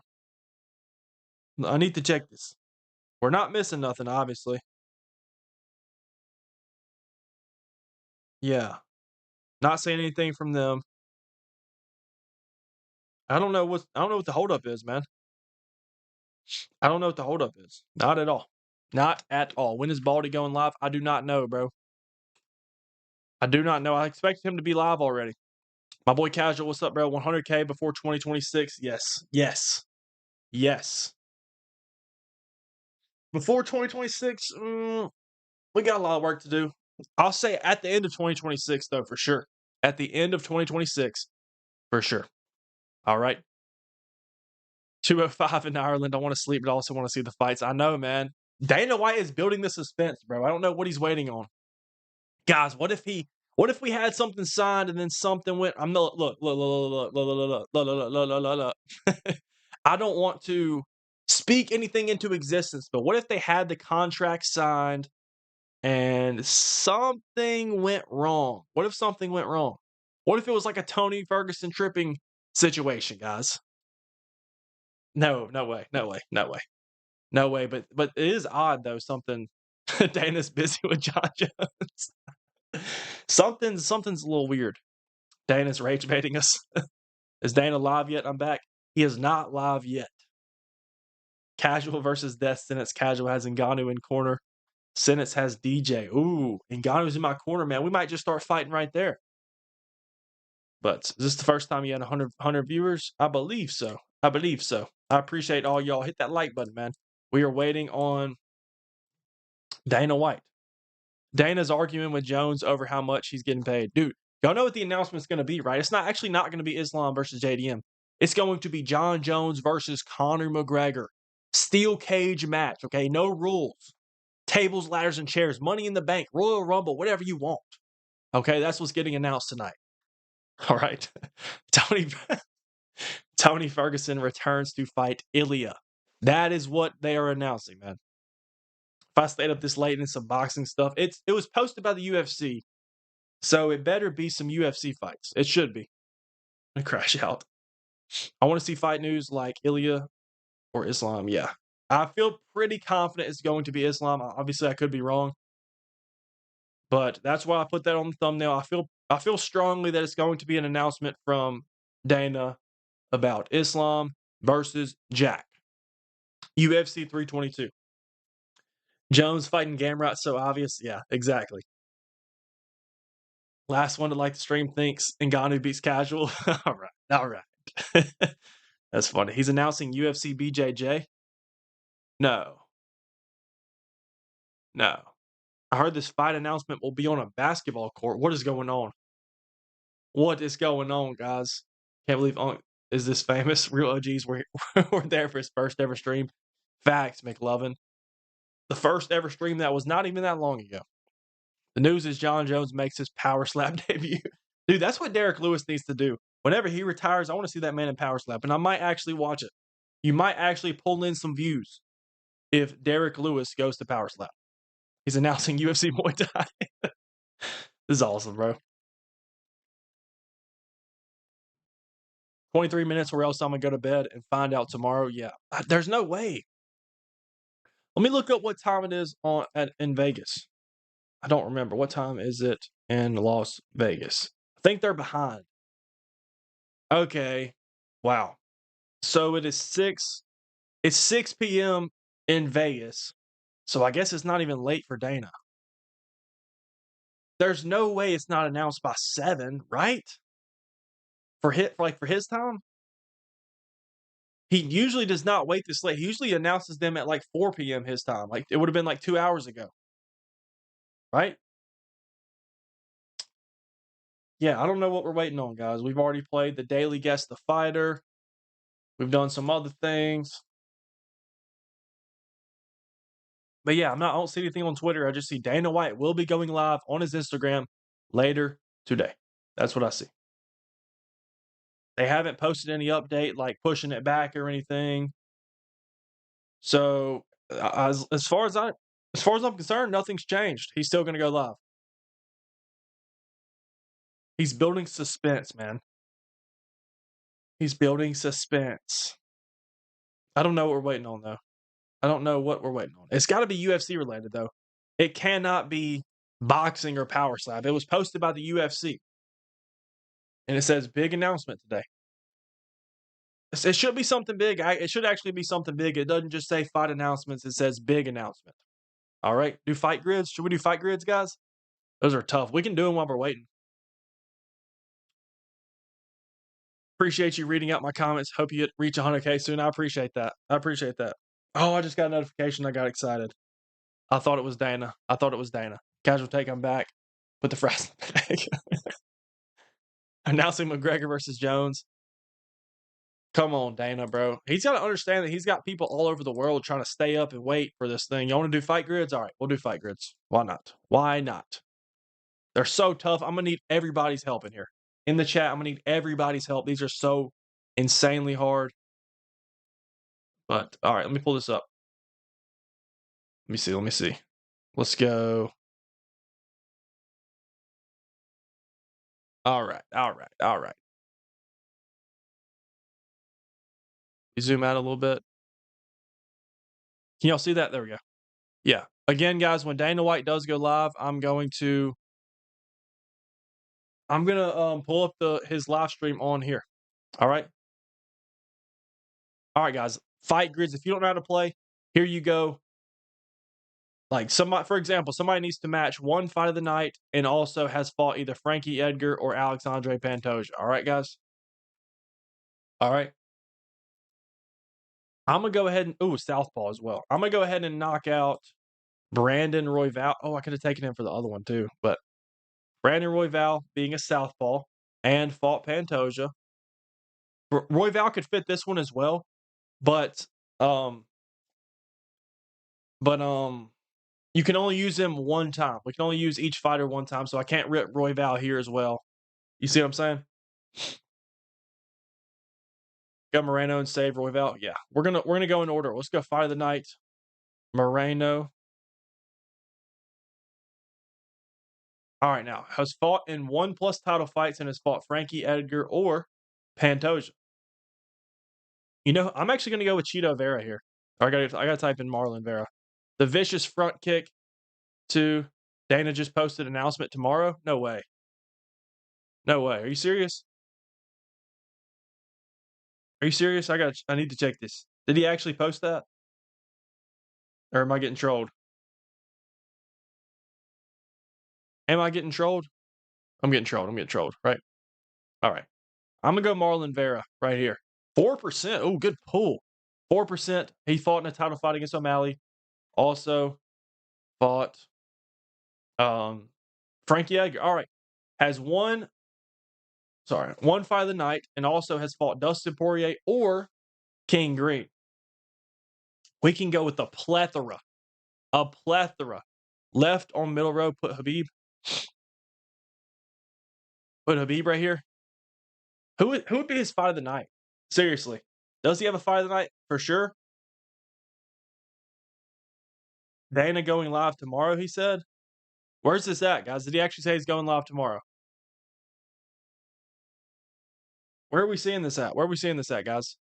I need to check this. We're not missing nothing, obviously. Yeah. Not saying anything from them. I don't know what the holdup is, man. I don't know what the holdup is. Not at all. Not at all. When is Baldy going live? I do not know, bro. I do not know. I expected him to be live already. My boy Casual, what's up, bro? 100K before 2026. Yes. Yes. Yes. Before 2026, we got a lot of work to do. I'll say at the end of 2026, though, for sure. At the end of 2026, for sure. All right. 2:05 in Ireland. I want to sleep, but I also want to see the fights. I know, man. Dana White is building the suspense, bro. I don't know what he's waiting on. Guys, what if we had something signed and then something went? I'm not look. I don't want to speak anything into existence, but what if they had the contract signed and something went wrong? What if something went wrong? What if it was like a Tony Ferguson tripping situation, guys? No, no way, no way, no way, no way. But it is odd though. Something Dana's busy with John Jones. Something's a little weird. Dana's rage baiting us. Is Dana live yet? I'm back. He is not live yet. Casual versus Death Sentence. Casual has Ngannou in corner. Sentence has DJ. Ooh, Ngannou's in my corner, man. We might just start fighting right there. But is this the first time you had 100 viewers? I believe so. I believe so. I appreciate all y'all. Hit that like button, man. We are waiting on Dana White. Dana's arguing with Jones over how much he's getting paid. Dude, y'all know what the announcement's going to be, right? It's not going to be Islam versus JDM. It's going to be John Jones versus Conor McGregor. Steel cage match, okay? No rules. Tables, ladders, and chairs. Money in the bank. Royal Rumble. Whatever you want. Okay, that's what's getting announced tonight. All right. Tony Ferguson returns to fight Ilya. That is what they are announcing, man. If I stayed up this late in some boxing stuff, it was posted by the UFC, so it better be some UFC fights. It should be. I crash out. I want to see fight news like Ilya or Islam. Yeah, I feel pretty confident it's going to be Islam. Obviously, I could be wrong, but that's why I put that on the thumbnail. I feel strongly that it's going to be an announcement from Dana about Islam versus Jack. UFC 322. Jones fighting Gamrot, so obvious. Yeah, exactly. Last one to like the stream thinks Ngannou beats Casual. All right. That's funny. He's announcing UFC BJJ. No. I heard this fight announcement will be on a basketball court. What is going on? What is going on, guys? Can't believe is this famous? Real OGs were there for his first ever stream. Facts, McLovin. The first ever stream that was not even that long ago. The news is John Jones makes his power slap debut. Dude, that's what Derek Lewis needs to do. Whenever he retires, I want to see that man in power slap, and I might actually watch it. You might actually pull in some views if Derek Lewis goes to power slap. He's announcing UFC Muay Thai. This is awesome, bro. 23 minutes or else I'm going to go to bed and find out tomorrow. Yeah, there's no way. Let me look up what time it is in Vegas. I don't remember. What time is it in Las Vegas? I think they're behind. Okay. Wow. So it is 6 p.m. in Vegas. So I guess it's not even late for Dana. There's no way it's not announced by 7, right? For his time? He usually does not wait this late. He usually announces them at like 4 p.m. his time. Like it would have been like 2 hours ago. Right? Yeah, I don't know what we're waiting on, guys. We've already played the Daily Guess the Fighter. We've done some other things. But yeah, I don't see anything on Twitter. I just see Dana White will be going live on his Instagram later today. That's what I see. They haven't posted any update like pushing it back or anything. So as far as I'm concerned, nothing's changed. He's still going to go live. He's building suspense, man. He's building suspense. I don't know what we're waiting on though. I don't know what we're waiting on. It's got to be UFC related though. It cannot be boxing or power slap. It was posted by the UFC. And it says big announcement today. It should be something big. It should actually be something big. It doesn't just say fight announcements. It says big announcement. All right. Do fight grids. Should we do fight grids, guys? Those are tough. We can do them while we're waiting. Appreciate you reading out my comments. Hope you reach 100K soon. I appreciate that. Oh, I just got a notification. I got excited. I thought it was Dana. Casual take, I'm back. Put the fries in the bag. Announcing McGregor versus Jones. Come on, Dana, bro. He's got to understand that he's got people all over the world trying to stay up and wait for this thing. Y'all want to do fight grids? All right, we'll do fight grids. Why not? They're so tough. I'm going to need everybody's help in here. In the chat, I'm going to need everybody's help. These are so insanely hard. But, all right, let me pull this up. Let me see. Let's go. All right. You zoom out a little bit. Can y'all see that? There we go. Yeah. Again, guys, when Dana White does go live, I'm gonna pull up his live stream on here. All right. All right, guys. fight grids. If you don't know how to play, here you go. Like somebody, for example, somebody needs to match one fight of the night and also has fought either Frankie Edgar or Alexandre Pantoja. All right, guys. All right. I'm gonna go ahead and southpaw as well. I'm gonna go ahead and knock out Brandon Royval. Oh, I could have taken him for the other one too, but Brandon Royval being a southpaw and fought Pantoja. Royval could fit this one as well, but um, but you can only use him one time. We can only use each fighter one time, so I can't rip Royval here as well. You see what I'm saying? Got Moreno and save Royval. Yeah, we're gonna go in order. Let's go fight of the night. Moreno. All right, now has fought in 1+ title fights and has fought Frankie Edgar or Pantoja. You know, I'm actually gonna go with Chito Vera here. I gotta type in Marlon Vera. The vicious front kick to Dana just posted announcement tomorrow. No way. No way. Are you serious? Are you serious? I need to check this. Did he actually post that? Or am I getting trolled? Am I getting trolled? I'm getting trolled. I'm getting trolled, right? All right. I'm gonna go Marlon Vera right here. 4%. Oh, good pull. 4%. He fought in a title fight against O'Malley. Also fought Frankie Edgar. All right. Has one fight of the night and also has fought Dustin Poirier or King Green. We can go with a plethora. A plethora. Left on middle row, put Habib. Put Habib right here. Who would be his fight of the night? Seriously. Does he have a fight of the night? For sure. Dana going live tomorrow, he said. Where's this at, guys? Did he actually say he's going live tomorrow? Where are we seeing this at? Where are we seeing this at, guys?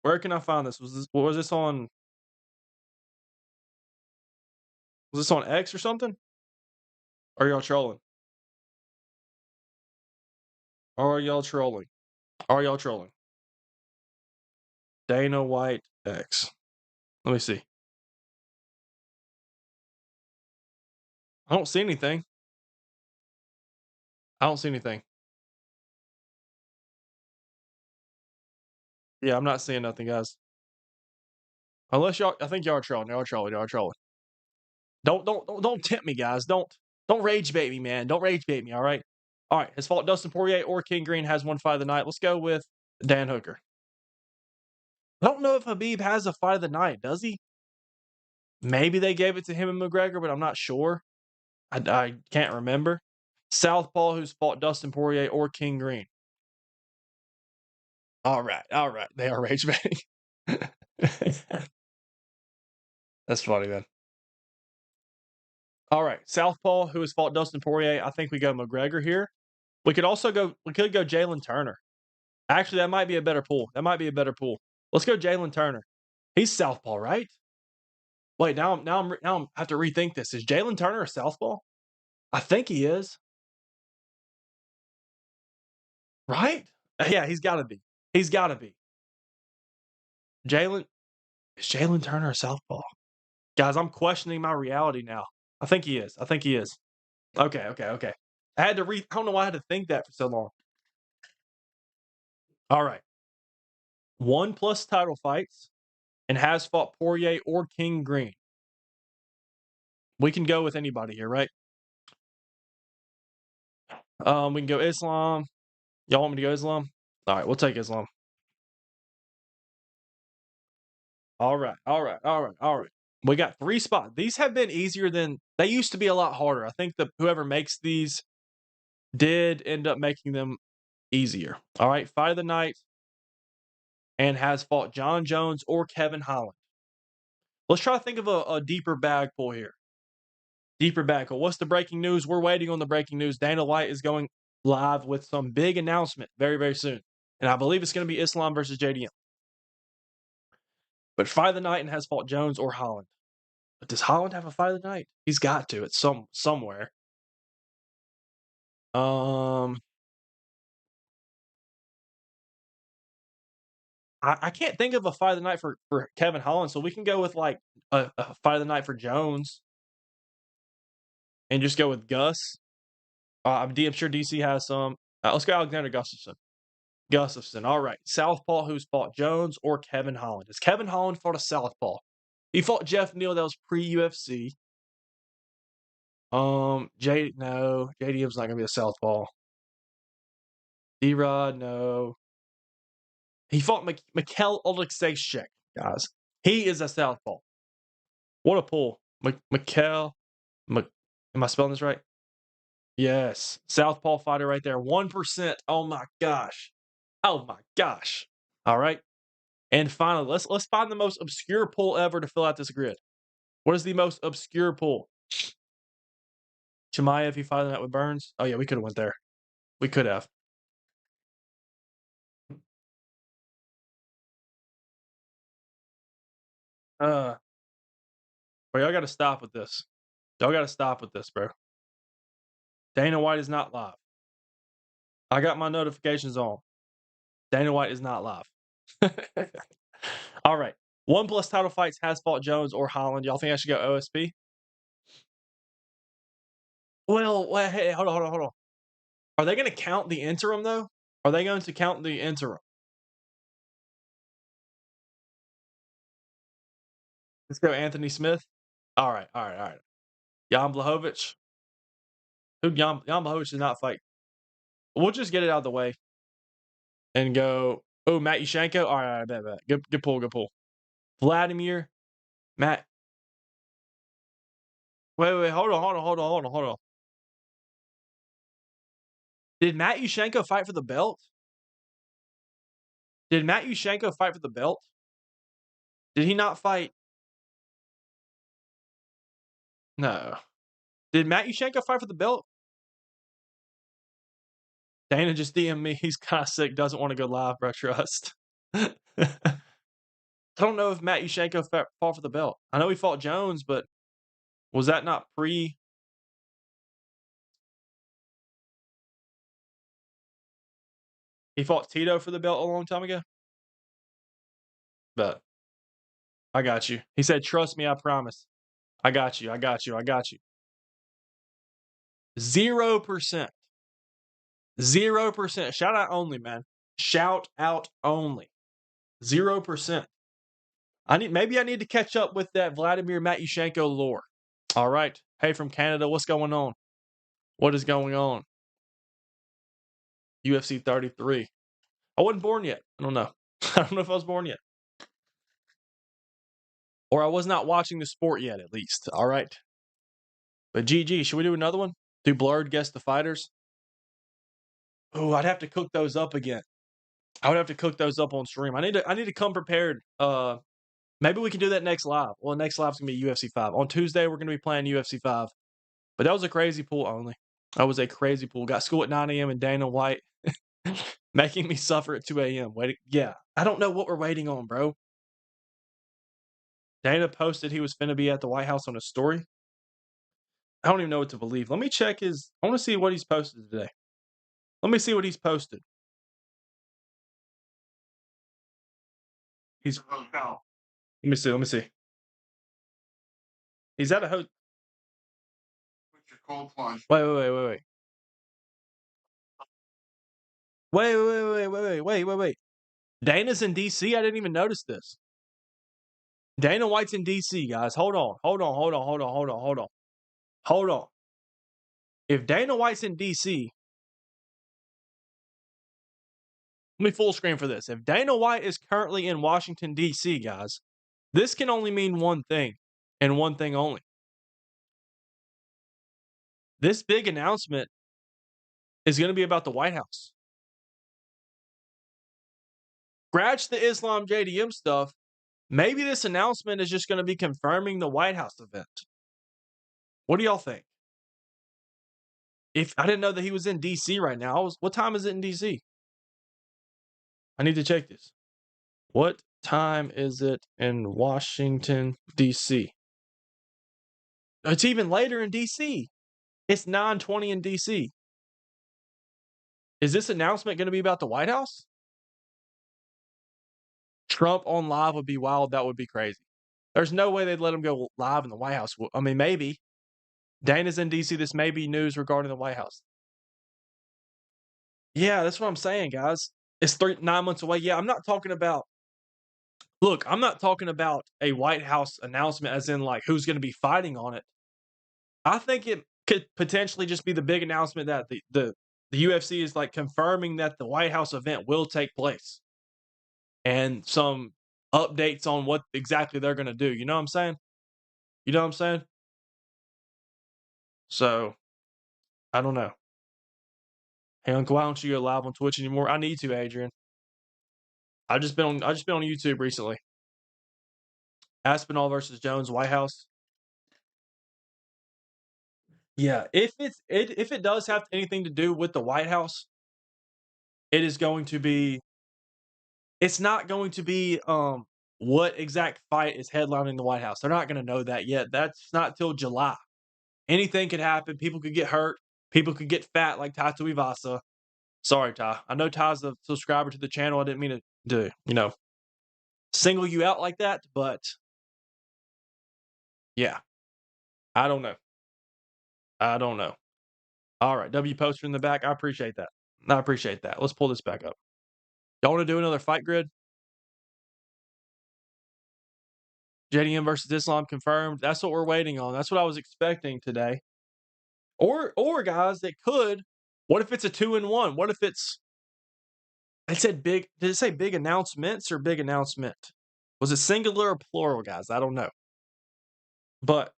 Where can I find this? Was this on X or something? Or are y'all trolling? Or are y'all trolling? Are y'all trolling? Dana White X. Let me see. I don't see anything. I don't see anything. Yeah, I'm not seeing nothing, guys. Unless y'all, I think y'all are trolling. Y'all are trolling. Y'all are trolling. Don't tempt me, guys. Don't rage bait me, man. Don't rage bait me. All right. All right. His fault. Dustin Poirier or King Green has one fight of the night. Let's go with Dan Hooker. I don't know if Habib has a fight of the night. Does he? Maybe they gave it to him and McGregor, but I'm not sure. I can't remember. Southpaw who's fought Dustin Poirier or King Green. All right. All right. They are rage baiting. That's funny, man. All right, Southpaw, who has fought Dustin Poirier. I think we go McGregor here. We could go Jalen Turner. Actually, that might be a better pool. That might be a better pool. Let's go Jalen Turner. He's Southpaw, right? Wait, now I'm have to rethink this. Is Jalen Turner a Southpaw? I think he is. Right? Yeah, he's got to be. He's got to be. Jalen is Jalen Turner a Southpaw? Guys, I'm questioning my reality now. I think he is. I think he is. Okay. I had to I don't know why I had to think that for so long. All right. 1+ title fights and has fought Poirier or King Green. We can go with anybody here, right? We can go Islam. Y'all want me to go Islam? All right, we'll take Islam. All right. We got 3 spots. These have been easier than they used to be. A lot harder. I think whoever makes these did end up making them easier. All right, fight of the night and has fought John Jones or Kevin Holland. Let's try to think of a deeper bag pull here. Deeper bag pull. What's the breaking news? We're waiting on the breaking news. Dana White is going live with some big announcement very, very soon. And I believe it's going to be Islam versus JDM. But fight of the night and has fought Jones or Holland. But does Holland have a fight of the night? He's got to. It's somewhere. I can't think of a fight of the night for Kevin Holland, so we can go with, like, a fight of the night for Jones and just go with Gus. I'm sure DC has some. Let's go Alexander Gustafsson. Gustafsson, all right. Southpaw who's fought Jones or Kevin Holland? Has Kevin Holland fought a southpaw? He fought Jeff Neal, that was pre-UFC. No, JDM's not gonna be a southpaw. D-Rod, no. He fought Mikhail Oleksiejczuk, guys. He is a southpaw. What a pull. Mikhail, am I spelling this right? Yes. Southpaw fighter right there. 1%. Oh my gosh. Oh my gosh. All right. And finally, let's find the most obscure pull ever to fill out this grid. What is the most obscure pull? Chimaev, he fought that with Burns. Oh yeah, we could have went there. We could have. Bro, y'all got to stop with this. Y'all got to stop with this, bro. Dana White is not live. I got my notifications on. Dana White is not live. All right. 1+ title fights has fought Jones or Holland. Y'all think I should go OSP? Well, hey, hold on. Are they going to count the interim, though? Are they going to count the interim? Let's go Anthony Smith. All right. Jan Blachowicz. Jan Blachowicz is not fight. We'll just get it out of the way and go, oh, Matt Yushchenko. All right, bet. Good pull. Vladimir, Matt. Wait, hold on. Did Matt Yushchenko fight for the belt? Did he not fight? No. Did Matt Yushchenko fight for the belt? Dana just DM'd me. He's kind of sick. Doesn't want to go live, bro. Trust. I don't know if Matt Yushchenko fought for the belt. I know he fought Jones, but was that not pre? He fought Tito for the belt a long time ago? But I got you. He said, trust me, I promise. I got you. 0%. 0%. Shout out only, man. Shout out only. 0%. Maybe I need to catch up with that Vladimir Matyushenko lore. All right. Hey, from Canada, what's going on? What is going on? UFC 33. I wasn't born yet. I don't know. I don't know if I was born yet. Or I was not watching the sport yet, at least. All right. But GG, should we do another one? Do blurred guess the fighters? Oh, I'd have to cook those up again. I would have to cook those up on stream. I need to come prepared. Maybe we can do that next live. Well, next live's gonna be UFC 5. On Tuesday, we're gonna be playing UFC 5. But that was a crazy pool only. That was a crazy pool. Got school at 9 a.m. and Dana White making me suffer at 2 a.m. Waiting. Yeah. I don't know what we're waiting on, bro. Dana posted he was finna be at the White House on a story. I don't even know what to believe. Let me check his. I want to see what he's posted today. Let me see what he's posted. He's. Let me see. He's at a hotel. Your cold plunge. Wait. Wait. Dana's in DC. I didn't even notice this. Dana White's in DC, guys. Hold on. If Dana White's in DC, let me full screen for this. If Dana White is currently in Washington, D.C., guys, this can only mean one thing, and one thing only. This big announcement is going to be about the White House. Scratch the Islam JDM stuff. Maybe this announcement is just going to be confirming the White House event. What do y'all think? If I didn't know that he was in D.C. right now, what time is it in D.C.? I need to check this. What time is it in Washington, D.C.? It's even later in D.C. It's 9:20 in D.C. Is this announcement going to be about the White House? Trump on live would be wild. That would be crazy. There's no way they'd let him go live in the White House. I mean, maybe. Dana's in DC. This may be news regarding the White House. Yeah, that's what I'm saying, guys. It's 9 months away. Yeah, I'm not talking about. Look, I'm not talking about a White House announcement as in like who's going to be fighting on it. I think it could potentially just be the big announcement that the UFC is like confirming that the White House event will take place and some updates on what exactly they're going to do. You know what I'm saying? You know what I'm saying? So I don't know. Hey, Uncle, why don't you go live on Twitch anymore? I need to, Adrian. I just been on YouTube recently. Aspinall versus Jones, White House. Yeah, if it does have anything to do with the White House, it is going to be. It's not going to be what exact fight is headlining the White House. They're not going to know that yet. That's not till July. Anything could happen. People could get hurt. People could get fat like Tai Tuivasa. Sorry, Ty. I know Ty's a subscriber to the channel. I didn't mean to single you out like that, but yeah, I don't know. I don't know. All right, W poster in the back. I appreciate that. I appreciate that. Let's pull this back up. Y'all want to do another fight grid? JDM versus Islam confirmed. That's what we're waiting on. That's what I was expecting today. Or guys, it could. What if it's a 2-1? What if it's? It said big. Did it say big announcements or big announcement? Was it singular or plural, guys? I don't know. But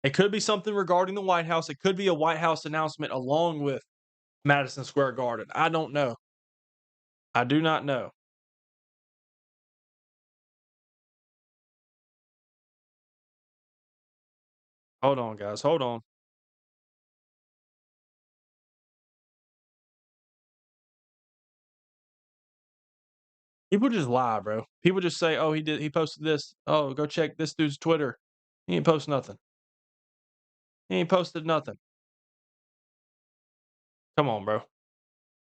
it could be something regarding the White House. It could be a White House announcement along with Madison Square Garden. I don't know. I do not know. Hold on, guys. Hold on. People just lie, bro. People just say, "Oh, he posted this. Oh, go check this dude's Twitter. He ain't post nothing. He ain't posted nothing." Come on, bro.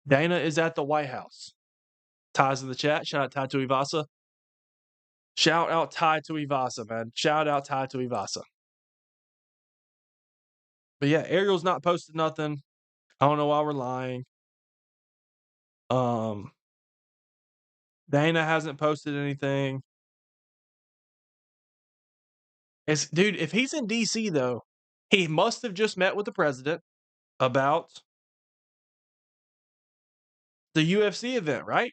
Dana is at the White House. Ties in the chat. Shout out Ty Tuivasa. Shout out Ty Tuivasa, man. Shout out Ty Tuivasa. But yeah, Ariel's not posted nothing. I don't know why we're lying. Dana hasn't posted anything. Dude, if he's in DC though, he must have just met with the president about the UFC event, right?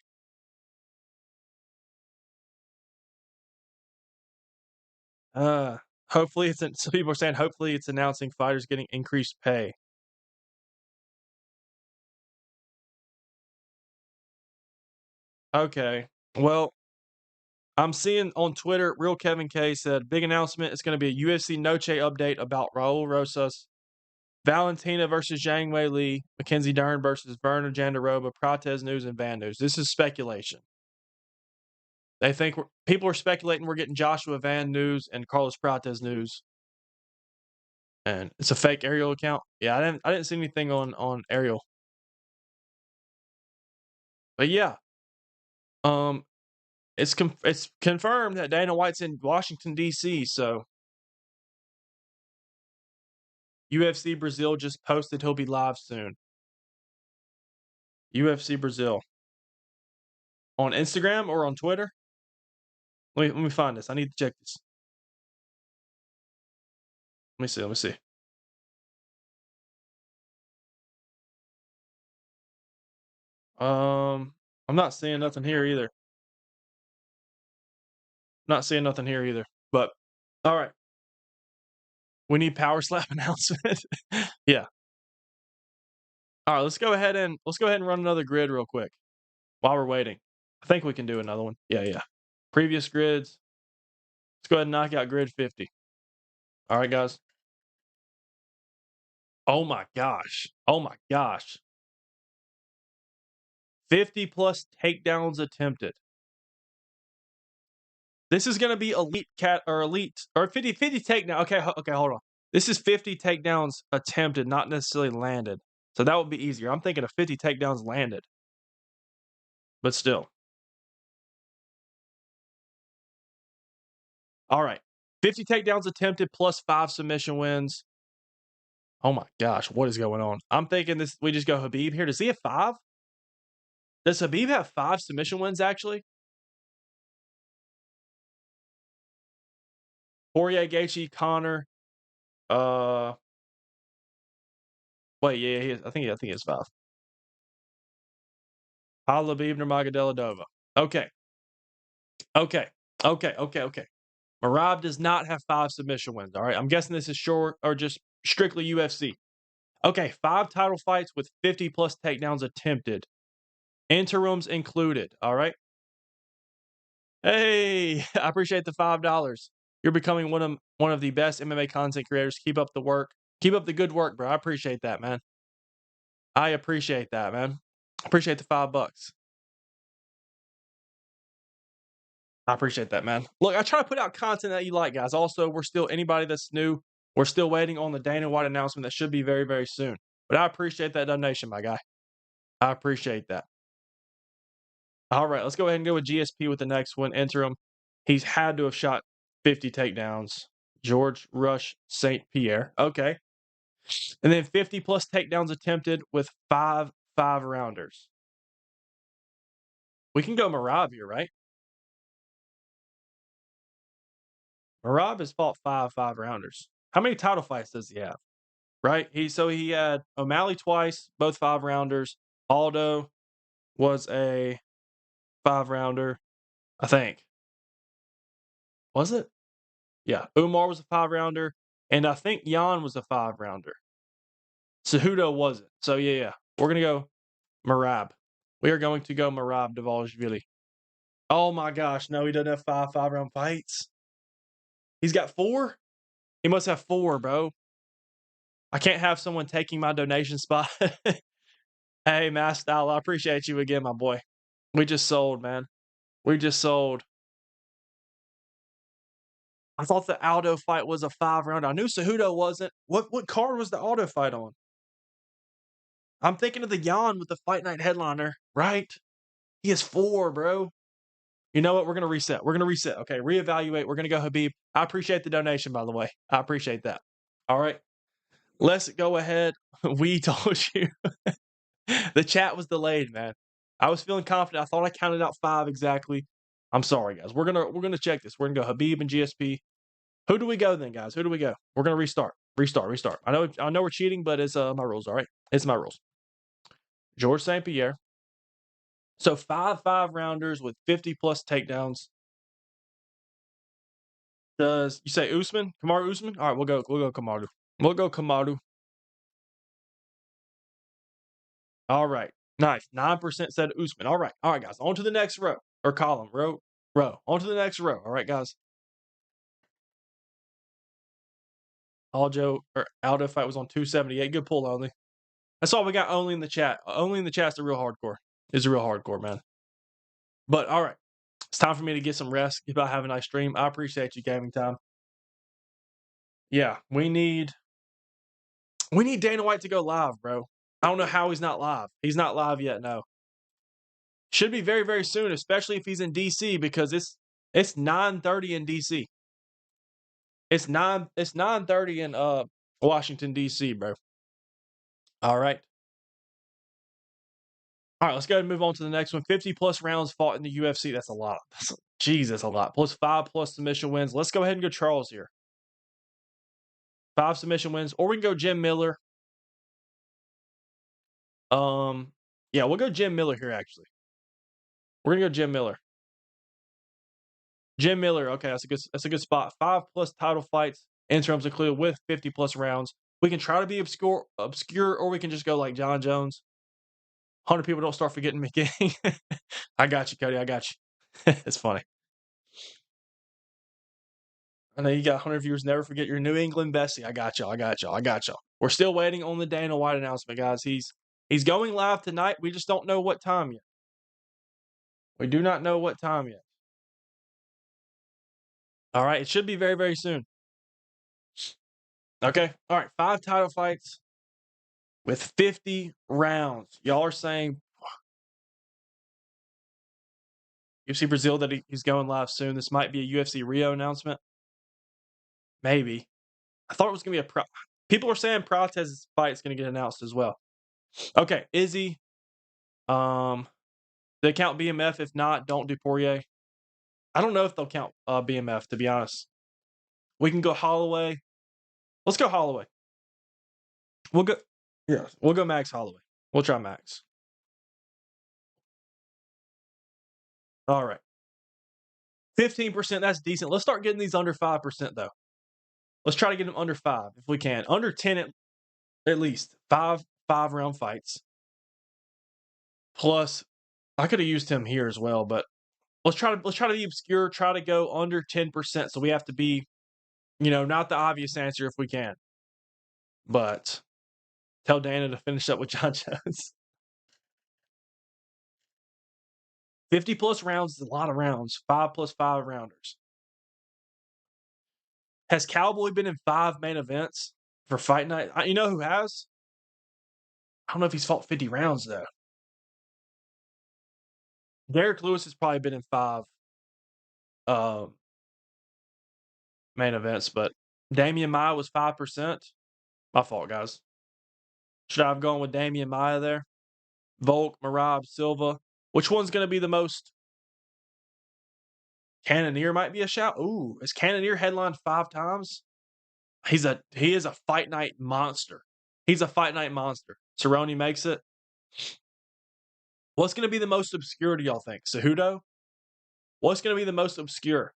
Hopefully it's some people are saying hopefully it's announcing fighters getting increased pay. Okay. Well, I'm seeing on Twitter, Real Kevin K said big announcement. It's going to be a UFC Noche update about Raul Rosas, Valentina versus Zhang Wei Li, Mackenzie Dern versus Werner Jandaroba, Prates News, and Van News. This is speculation. They think people are speculating we're getting Joshua Van News and Carlos Prates News, and it's a fake Ariel account. Yeah, I didn't see anything on Ariel, but yeah, it's confirmed that Dana White's in Washington D.C. So UFC Brazil just posted he'll be live soon. UFC Brazil on Instagram or on Twitter. Let me find this. I need to check this. Let me see. Let me see. I'm not seeing nothing here either. Not seeing nothing here either. But all right, we need power slap announcement. Yeah. All right, let's go ahead and run another grid real quick while we're waiting. I think we can do another one. Yeah, yeah. Previous grids. Let's go ahead and knock out grid 50. All right, guys. Oh my gosh. Oh my gosh. 50 plus takedowns attempted. This is going to be elite 50 takedown. Okay, hold on. This is 50 takedowns attempted, not necessarily landed. So that would be easier. I'm thinking of 50 takedowns landed. But still. All right. 50 takedowns attempted plus 5 submission wins. Oh my gosh, what is going on? I'm thinking this. We just go Khabib here. Does he have 5? Does Khabib have 5 submission wins actually? Poirier, Gaethje, Connor. Uh, wait, yeah, I think he has 5. Khabib Nurmagomedov. Okay, okay. Merab does not have 5 submission wins. All right, I'm guessing this is short or just strictly UFC. Okay, 5 title fights with 50 plus takedowns attempted, interims included. All right. Hey, I appreciate the $5. You're becoming one of the best MMA content creators. Keep up the work. Keep up the good work, bro. I appreciate that, man. I appreciate that, man. I appreciate the $5. I appreciate that, man. Look, I try to put out content that you like, guys. Also, we're still anybody that's new, we're still waiting on the Dana White announcement that should be very, very soon. But I appreciate that donation, my guy. I appreciate that. All right, let's go ahead and go with GSP with the next one. Interim. He's had to have shot 50 takedowns. George Rush St. Pierre. Okay. And then 50 plus takedowns attempted with 5 5-rounders. We can go Merab here, right? Merab has fought 5 5-rounders. How many title fights does he have? Right? He had O'Malley twice, both 5-rounders. Aldo was a 5-rounder, I think. Was it? Yeah. Umar was a 5-rounder, and I think Jan was a 5-rounder. Cejudo wasn't. So yeah. We're gonna go Merab. We are going to go Merab Dvalishvili. Oh my gosh, no, he doesn't have 5 5-round fights. He's got 4? He must have 4, bro. I can't have someone taking my donation spot. Hey, Mass Style, I appreciate you again, my boy. We just sold, man. We just sold. I thought the Aldo fight was a 5-rounder. I knew Cejudo wasn't. What card was the Aldo fight on? I'm thinking of the Jan with the Fight Night headliner, right? He has 4, bro. You know what? We're gonna reset. Okay, reevaluate. We're gonna go Khabib. I appreciate the donation, by the way. I appreciate that. All right. Let's go ahead. We told you. The chat was delayed, man. I was feeling confident. I thought I counted out 5 exactly. I'm sorry, guys. We're gonna check this. We're gonna go Khabib and GSP. Who do we go then, guys? Who do we go? We're gonna restart. Restart. I know we're cheating, but it's my rules, all right? It's my rules. George St. Pierre. So 5 5-rounders with 50 plus takedowns. Does you say Usman? Kamaru Usman? All right, we'll go Kamaru. We'll go Kamaru. All right. Nice. 9% said Usman. All right, guys. On to the next row. Or column. Row. On to the next row. All right, guys. Aldo fight was on 278. Good pull, Only. That's all we got only in the chat. Only in the chat's the real hardcore. It's a real hardcore, man. But all right. It's time for me to get some rest. If I have a nice stream. I appreciate you, gaming time. Yeah, we need Dana White to go live, bro. I don't know how he's not live. He's not live yet, no. Should be very, very soon, especially if he's in DC because it's 9:30 in DC. It's 9:30 in Washington, DC, bro. All right. All right, let's go ahead and move on to the next one. 50 plus rounds fought in the UFC. That's a lot. That's a lot. Plus 5 plus submission wins. Let's go ahead and go Charles here. 5 submission wins, or we can go Jim Miller. Yeah, we'll go Jim Miller here. Actually, we're gonna go Jim Miller. Jim Miller. Okay, that's a good spot. 5 plus title fights, interims included with 50 plus rounds. We can try to be obscure, or we can just go like John Jones. 100 people don't start forgetting me. I got you, Cody. I got you. It's funny. I know you got 100 viewers. Never forget your New England bestie. I got y'all. We're still waiting on the Dana White announcement, guys. He's going live tonight. We just don't know what time yet. We do not know what time yet. All right. It should be very, very soon. Okay. All right. 5 title fights with 50 rounds. Y'all are saying UFC Brazil that he's going live soon. This might be a UFC Rio announcement. Maybe. I thought it was gonna be people are saying Protez's fight's gonna get announced as well. Okay, Izzy. They count BMF. If not, don't do Poirier. I don't know if they'll count BMF, to be honest. We can go Holloway. Let's go Holloway. We'll go. Yeah, we'll go Max Holloway. We'll try Max. All right. 15%. That's decent. Let's start getting these under 5% though. Let's try to get them under 5 if we can. Under 10 at least. 5 round fights. Plus, I could have used him here as well, but let's try to be obscure. Try to go under 10%. So we have to be, not the obvious answer if we can. But tell Dana to finish up with John Jones. 50 plus rounds is a lot of rounds. 5 plus 5 rounders. Has Cowboy been in 5 main events for fight night? You know who has? I don't know if he's fought 50 rounds though. Derek Lewis has probably been in 5 main events, but Damian Maia was 5%. My fault, guys. Should I have gone with Damian Maia there? Volk, Marab, Silva. Which one's going to be the most? Cannonier might be a shout. Ooh, is Cannonier headlined 5 times? He is a fight night monster. He's a fight night monster. Cerrone makes it. What's going to be the most obscure, do y'all think? Cejudo? What's going to be the most obscure?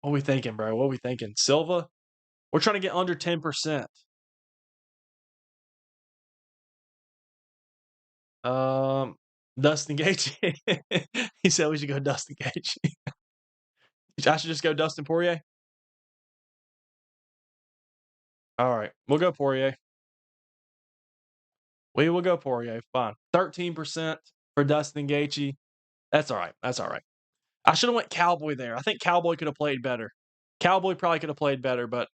What are we thinking, bro? What are we thinking? Silva? We're trying to get under 10%. Dustin Gaethje. He said we should go Dustin Gaethje. I should just go Dustin Poirier? All right. We'll go Poirier. We will go Poirier. Fine. 13% for Dustin Gaethje. That's all right. That's all right. I should have went Cowboy there. I think Cowboy could have played better. Cowboy probably could have played better, but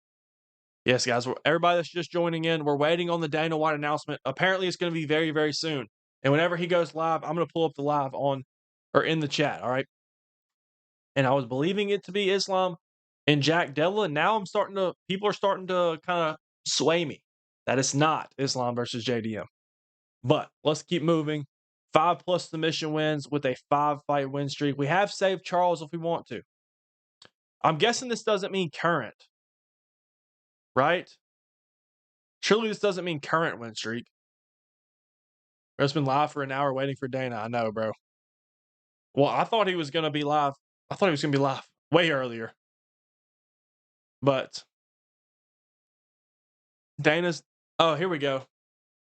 yes, guys, everybody that's just joining in, we're waiting on the Dana White announcement. Apparently, it's going to be very, very soon. And whenever he goes live, I'm going to pull up the live on or in the chat. All right. And I was believing it to be Islam and Jack Della. Now people are starting to kind of sway me that it's not Islam versus JDM. But let's keep moving. 5 plus submission wins with a 5-fight win streak. We have saved Charles if we want to. I'm guessing this doesn't mean current, right? Surely this doesn't mean current win streak. It's been live for an hour waiting for Dana. I know, bro. Well, I thought he was going to be live. I thought he was going to be live way earlier. But Dana's... Oh, here we go.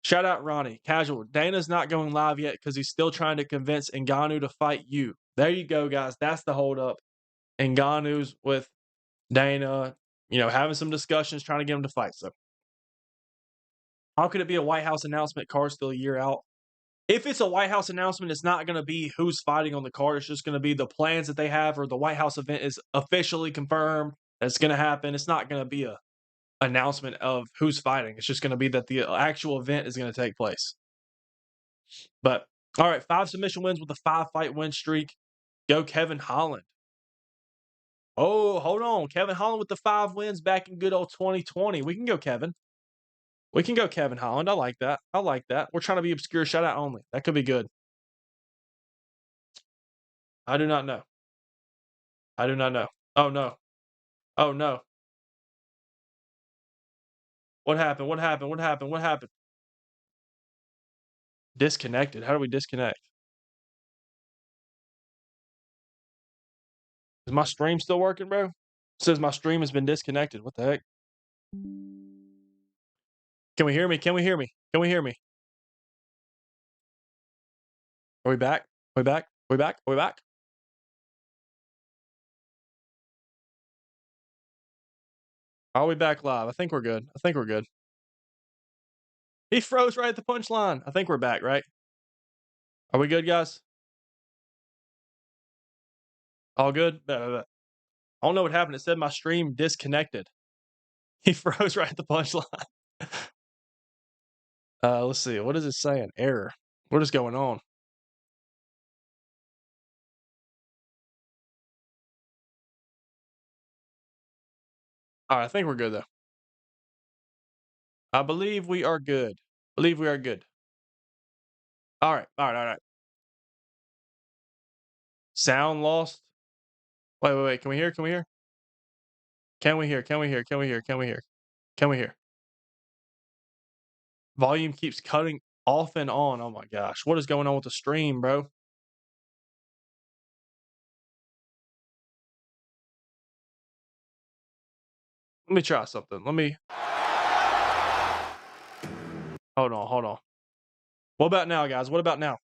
Shout out Ronnie. Casual. Dana's not going live yet because he's still trying to convince Ngannou to fight you. There you go, guys. That's the holdup. Ngannou's with Dana, having some discussions, trying to get him to fight. So how could it be a White House announcement? Card's still a year out. If it's a White House announcement, it's not going to be who's fighting on the card. It's just going to be the plans that they have, or the White House event is officially confirmed that's going to happen. It's not going to be a announcement of who's fighting. It's just going to be that the actual event is going to take place. But all right, 5 submission wins with a 5-fight win streak. Go Kevin Holland. Oh, hold on. Kevin Holland with the 5 wins back in good old 2020. We can go Kevin. We can go Kevin Holland. I like that. I like that. We're trying to be obscure, shout out only. That could be good. I do not know. I do not know. Oh, no. Oh, no. What happened? What happened? What happened? What happened? Disconnected. How do we disconnect? Is my stream still working, bro? It says my stream has been disconnected. What the heck? Can we hear me? Can we hear me? Can we hear me? Are we back? Are we back? Are we back? Are we back? Are we back live? I think we're good. I think we're good. He froze right at the punchline. I think we're back, right? Are we good, guys? All good? I don't know what happened. It said my stream disconnected. He froze right at the punchline. Let's see. What is it saying? Error. What is going on? All right, I think we're good though. I believe we are good. Believe we are good. All right, all right, all right. Sound lost. Wait, wait, wait. Can we hear? Can we hear? Can we hear? Can we hear? Can we hear? Can we hear? Can we hear? Volume keeps cutting off and on. Oh my gosh. What is going on with the stream, bro? Let me try something. Let me hold on, hold on. What about now, guys? What about now?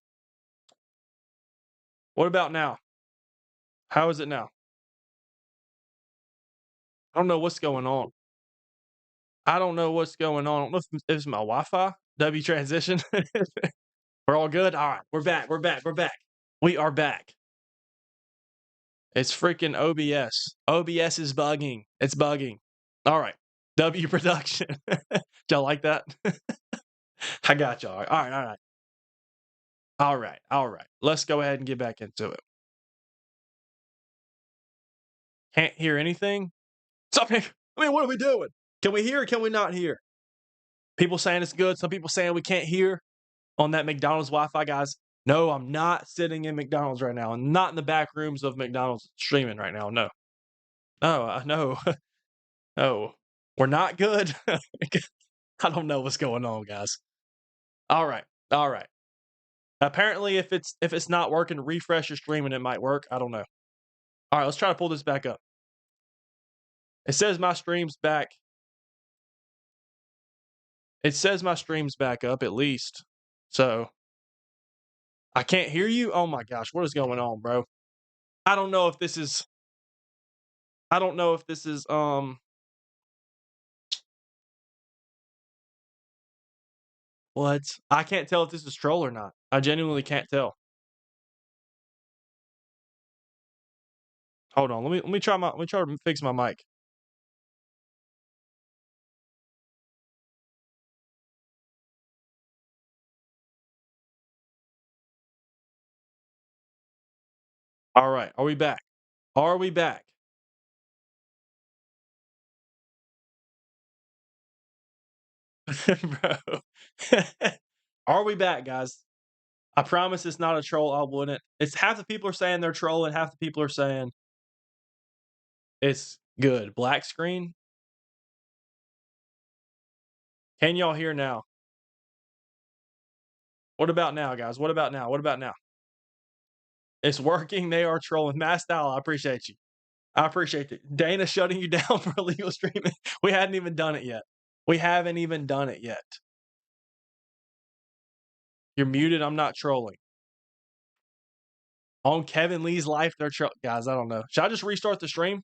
What about now? How is it now? I don't know what's going on. I don't know what's going on. I don't know if it's my Wi-Fi. W transition. We're all good. All right, we're back. We're back. We're back. We are back. It's freaking OBS. OBS is bugging. It's bugging. All right. W production. Y'all like that? I got y'all. All right. All right. All right. All right. Let's go ahead and get back into it. Can't hear anything? Something. I mean, what are we doing? Can we hear or can we not hear? People saying it's good. Some people saying we can't hear on that McDonald's Wi-Fi, guys. No, I'm not sitting in McDonald's right now. I'm not in the back rooms of McDonald's streaming right now. No. No, no. No. We're not good. I don't know what's going on, guys. All right. All right. Apparently, if it's not working, refresh your stream and it might work. I don't know. All right, let's try to pull this back up. It says my stream's back. It says my stream's back up at least. So I can't hear you. Oh my gosh, what is going on, bro? I don't know if this is. I don't know if this is. What? I can't tell if this is troll or not. I genuinely can't tell. Hold on. Let me try to fix my mic. All right. Are we back? Are we back? Bro. Are we back, guys? I promise it's not a troll. I wouldn't. It's half the people are saying they're trolling, half the people are saying it's good. Black screen. Can y'all hear now? What about now, guys? What about now? What about now? It's working. They are trolling. Mass Style, I appreciate you. I appreciate it. Dana shutting you down for illegal streaming. We hadn't even done it yet. We haven't even done it yet. You're muted. I'm not trolling. On Kevin Lee's life, they're guys. I don't know. Should I just restart the stream?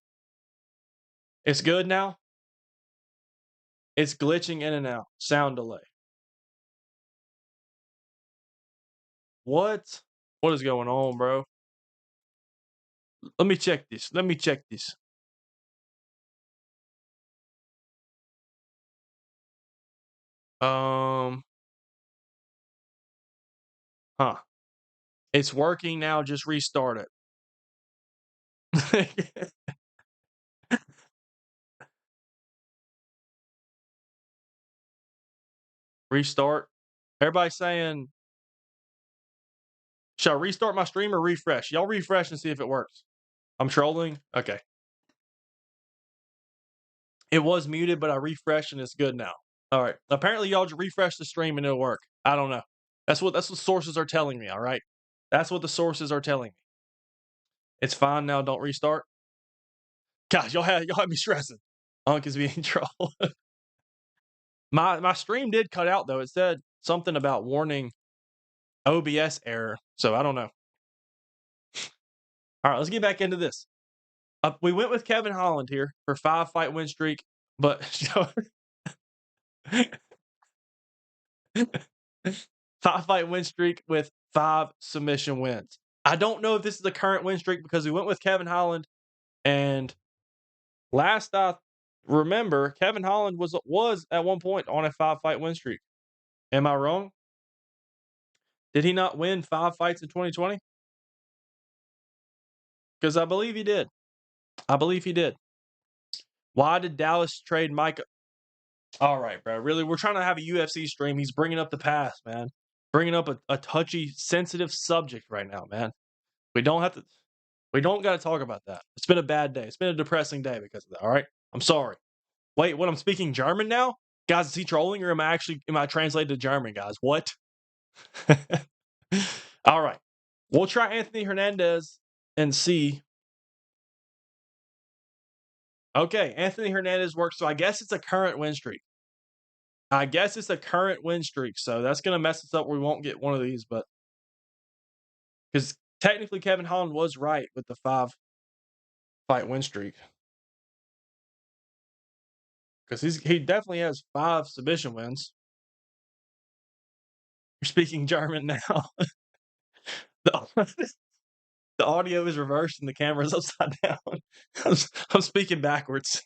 It's good now. It's glitching in and out. Sound delay. What? What is going on, bro? Let me check this. Let me check this. Huh. It's working now. Just restart it. Restart. Everybody saying, should I restart my stream or refresh? Y'all refresh and see if it works. I'm trolling. Okay. It was muted, but I refreshed and it's good now. All right. Apparently, y'all just refresh the stream and it'll work. I don't know. That's what sources are telling me. All right. That's what the sources are telling me. It's fine now. Don't restart. Gosh, y'all had me stressing. Unk is being trolled. My stream did cut out though. It said something about warning OBS error. So I don't know. All right, let's get back into this. We went with Kevin Holland here for 5-fight win streak, but 5-fight win streak with 5 submission wins. I don't know if this is the current win streak because we went with Kevin Holland, and last I remember, Kevin Holland was at one point on a 5-fight win streak. Am I wrong? Did he not win 5 fights in 2020? Because I believe he did. I believe he did. Why did Dallas trade Micah? All right, bro. Really, we're trying to have a UFC stream. He's bringing up the past, man. Bringing up a touchy, sensitive subject right now, man. We don't have to. We don't got to talk about that. It's been a bad day. It's been a depressing day because of that. All right. I'm sorry. Wait, what? I'm speaking German now, guys. Is he trolling or am I translated to German, guys? What? All right. We'll try Anthony Hernandez and see. Okay, Anthony Hernandez works. So I guess it's a current win streak. I guess it's a current win streak. So that's going to mess us up. We won't get one of these, but because technically Kevin Holland was right with the 5-fight win streak. Because he definitely has 5 submission wins. You're speaking German now. The audio is reversed and the camera's upside down. I'm speaking backwards.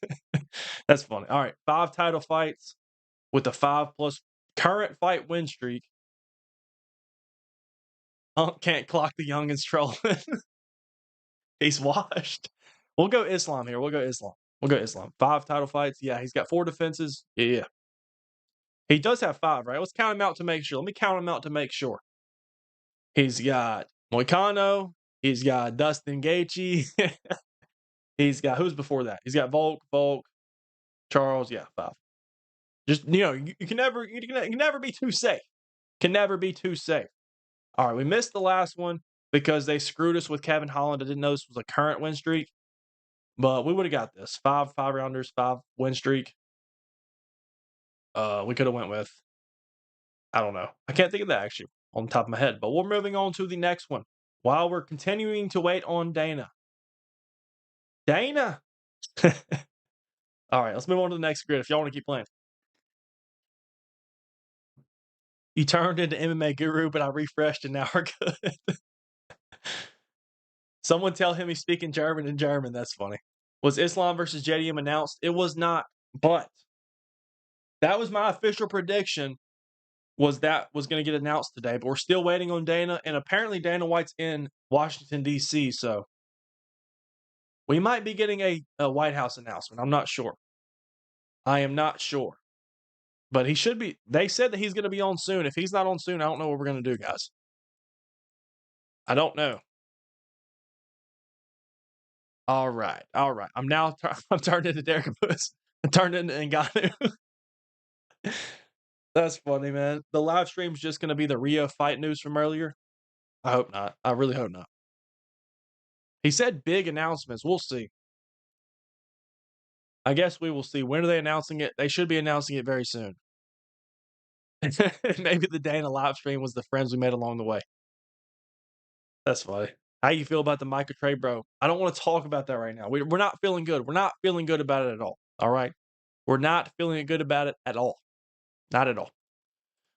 That's funny. All right, 5 title fights with a 5+ current fight win streak. Can't clock the youngins trolling. He's washed. We'll go Islam here. We'll go Islam. 5 title fights. Yeah, he's got 4 defenses. Yeah. He does have 5, right? Let's count him out to make sure. Let me count him out to make sure. He's got Moicano. He's got Dustin Gaethje. He's got who's before that? He's got Volk, Charles. Yeah, 5. Just you can never be too safe. Can never be too safe. All right, we missed the last one because they screwed us with Kevin Holland. I didn't know this was a current win streak, but we would have got this 5 rounders, 5 win streak. We could have went with I don't know. I can't think of that actually on the top of my head. But we're moving on to the next one while we're continuing to wait on Dana. Dana. All right, let's move on to the next grid if y'all want to keep playing. You turned into MMA guru, but I refreshed and now we're good. Someone tell him he's speaking German in German. That's funny. Was Islam versus JDM announced? It was not, but that was my official prediction. Was that was going to get announced today, but we're still waiting on Dana, and apparently Dana White's in Washington, D.C., so we might be getting a White House announcement. I'm not sure. I am not sure. But he should be. They said that he's going to be on soon. If he's not on soon, I don't know what we're going to do, guys. I don't know. All right. I'm now I'm turned into Derek Lewis. I'm turned into Ngannou. That's funny, man. The live stream's just going to be the Rio fight news from earlier. I hope not. I really hope not. He said big announcements. We'll see. I guess we will see. When are they announcing it? They should be announcing it very soon. Maybe the Dana live stream was the friends we made along the way. That's funny. How you feel about the Micah trade, bro? I don't want to talk about that right now. We're not feeling good. We're not feeling good about it at all. All right? We're not feeling good about it at all. Not at all.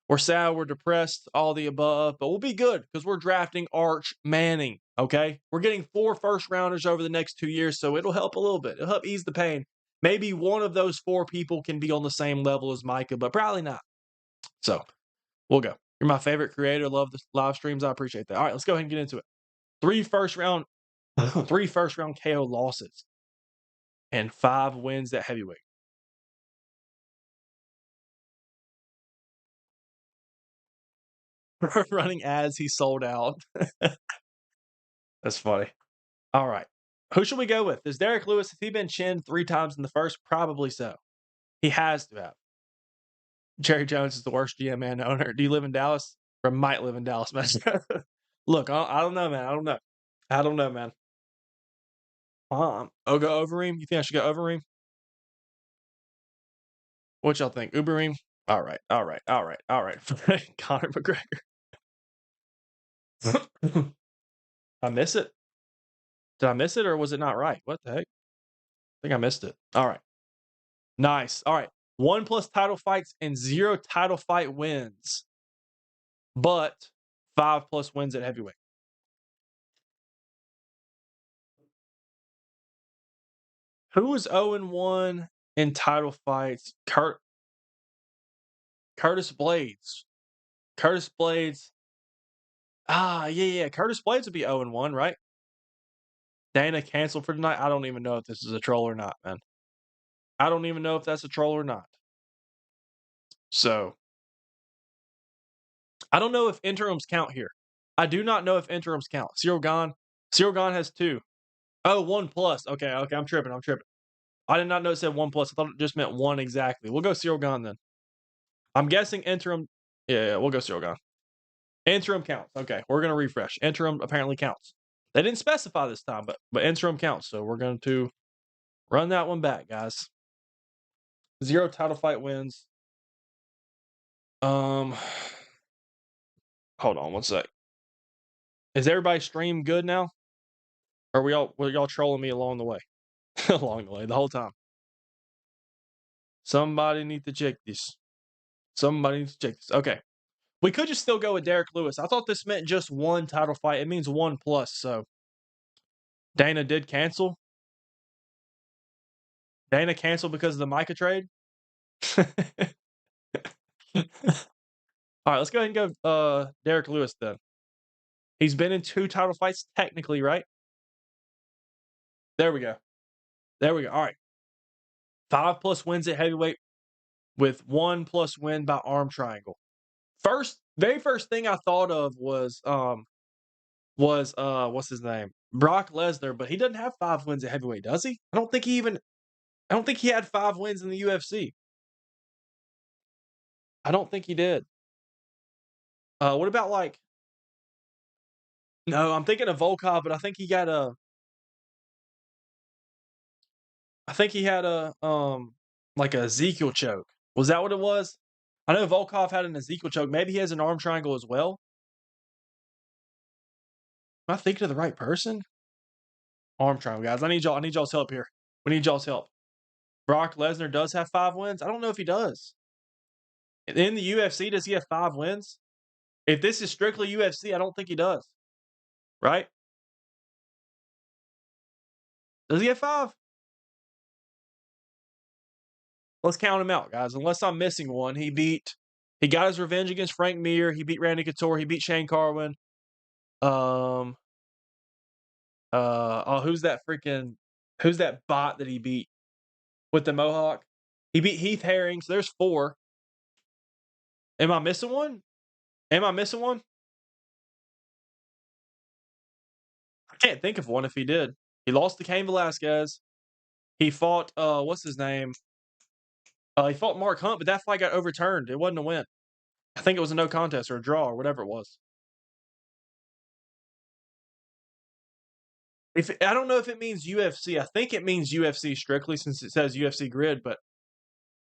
We're sad. We're depressed. All the above. But we'll be good because we're drafting Arch Manning. Okay? We're getting 4 first-rounders over the next 2 years, so it'll help a little bit. It'll help ease the pain. Maybe one of those 4 people can be on the same level as Micah, but probably not. So, we'll go. You're my favorite creator. Love the live streams. I appreciate that. All right, let's go ahead and get into it. 3 first-round KO losses and 5 wins at heavyweight. Running ads, he sold out. That's funny. All right. Who should we go with? Is Derek Lewis, has he been chinned 3 times in the first? Probably so. He has to have. Jerry Jones is the worst GM and owner. Do you live in Dallas? Or might live in Dallas, man. Look, I don't know, man. I don't know, man. Go Overeem? You think I should go Overeem? What y'all think? Ubereem? All right. Conor McGregor. I miss it. Did I miss it or was it not right? What the heck? I think I missed it. All right. Nice. All right. 1+ title fights and 0 title fight wins, but 5+ wins at heavyweight. Who was 0-1 in title fights? Curtis Blades. Curtis Blades. Yeah. Curtis Blades would be 0-1, right? Dana canceled for tonight. I don't even know if this is a troll or not, man. I don't even know if that's a troll or not. So, I don't know if interims count here. I do not know if interims count. Cyril Gahn has 2. Oh, 1 plus. Okay, I'm tripping. I did not know it said 1 plus. I thought it just meant 1 exactly. We'll go Cyril Gahn then. I'm guessing interim. Yeah, we'll go Cyril Gahn. Interim counts. Okay, we're gonna refresh. Interim apparently counts. They didn't specify this time, but interim counts. So we're going to run that one back, guys. 0 title fight wins. Hold on one sec. Is everybody stream good now? Or were y'all trolling me along the way? Along the way, the whole time. Somebody need to check this. Okay. We could just still go with Derek Lewis. I thought this meant just 1 title fight. It means 1 plus, so Dana did cancel. Dana canceled because of the Micah trade. All right, let's go ahead and go Derek Lewis then. He's been in 2 title fights technically, right? There we go. All right. 5 plus wins at heavyweight with 1 plus win by arm triangle. Very first thing I thought of was what's his name? Brock Lesnar, but he doesn't have 5 wins at heavyweight, does he? I don't think he had 5 wins in the UFC. I don't think he did. What about no, I'm thinking of Volkov, but I think he had a like a Ezekiel choke. Was that what it was? I know Volkov had an Ezekiel choke. Maybe he has an arm triangle as well. Am I thinking of the right person? Arm triangle, guys. I need y'all's help here. We need y'all's help. Brock Lesnar does have 5 wins. I don't know if he does. In the UFC, does he have 5 wins? If this is strictly UFC, I don't think he does. Right? Does he have 5? Let's count him out, guys. Unless I'm missing one. He got his revenge against Frank Mir. He beat Randy Couture. He beat Shane Carwin. Who's that bot that he beat with the mohawk? He beat Heath Herring, so there's 4. Am I missing one? I can't think of one if he did. He lost to Cain Velasquez. He fought what's his name? He fought Mark Hunt, but that fight got overturned. It wasn't a win. I think it was a no contest or a draw or whatever it was. I don't know if it means UFC. I think it means UFC strictly since it says UFC grid, but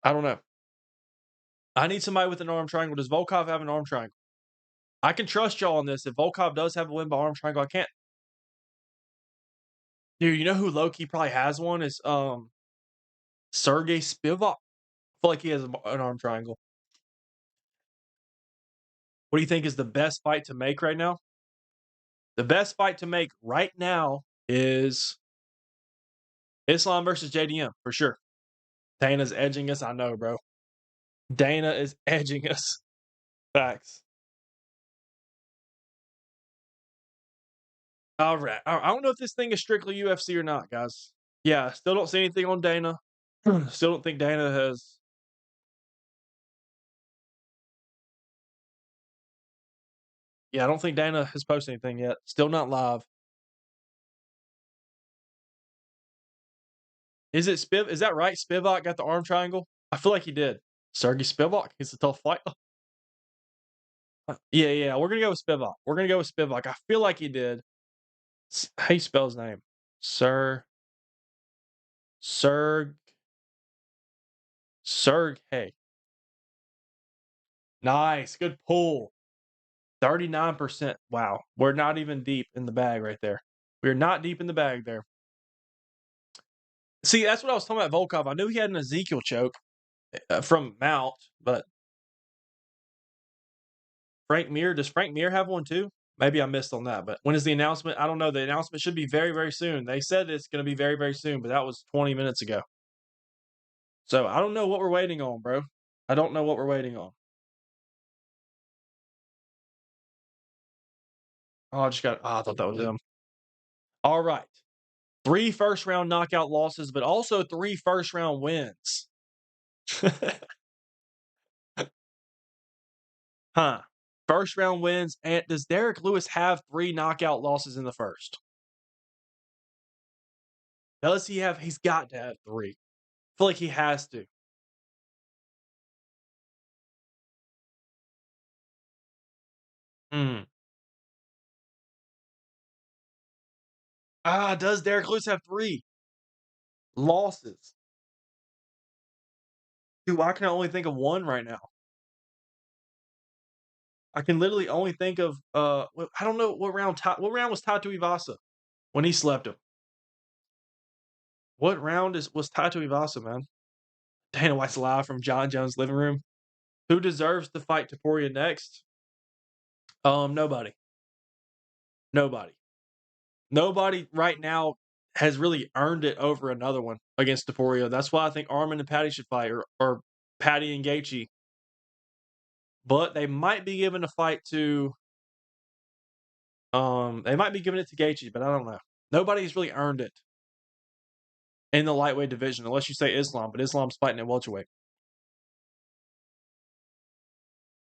I don't know. I need somebody with an arm triangle. Does Volkov have an arm triangle? I can trust y'all on this. If Volkov does have a win by arm triangle, I can't. Dude, you know who low-key probably has one is Sergey Spivak. I feel like he has an arm triangle. What do you think is the best fight to make right now? The best fight to make right now is Islam versus JDM, for sure. Dana's edging us. I know, bro. Dana is edging us. Facts. All right. I don't know if this thing is strictly UFC or not, guys. Yeah, still don't see anything on Dana. Still don't think Dana has. Yeah, I don't think Dana has posted anything yet. Still not live. Is that right? Spivak got the arm triangle? I feel like he did. Sergey Spivak. He's a tough fight. Yeah. We're gonna go with Spivak. I feel like he did. How you spell his name? Serg. Hey. Nice. Good pull. 39%. Wow. We're not even deep in the bag right there. We're not deep in the bag there. See, that's what I was talking about Volkov. I knew he had an Ezekiel choke from Mount, but does Frank Mir have one too? Maybe I missed on that, but when is the announcement? I don't know. The announcement should be very, very soon. They said it's going to be very, very soon, but that was 20 minutes ago. So I don't know what we're waiting on, bro. I don't know what we're waiting on. Oh, I thought that was him. All right. 3 first-round knockout losses, but also 3 first-round wins. Huh. First-round wins, and does Derek Lewis have 3 knockout losses in the first? Does he have he's got to have 3. I feel like he has to. Hmm. Does Derek Lewis have 3 losses? Dude, I can only think of 1 right now. I can literally only think of, I don't know what round was Taito Ivasa when he slept him? What round was Taito Ivasa, man? Dana White's live from John Jones' living room. Who deserves to fight Topuria next? Nobody. Nobody. Nobody right now has really earned it over another one against Topuria. That's why I think Armin and Patty should fight, or Patty and Gaethje. But they might be giving a fight to they might be giving it to Gaethje, but I don't know. Nobody's really earned it in the lightweight division, unless you say Islam, but Islam's fighting at welterweight.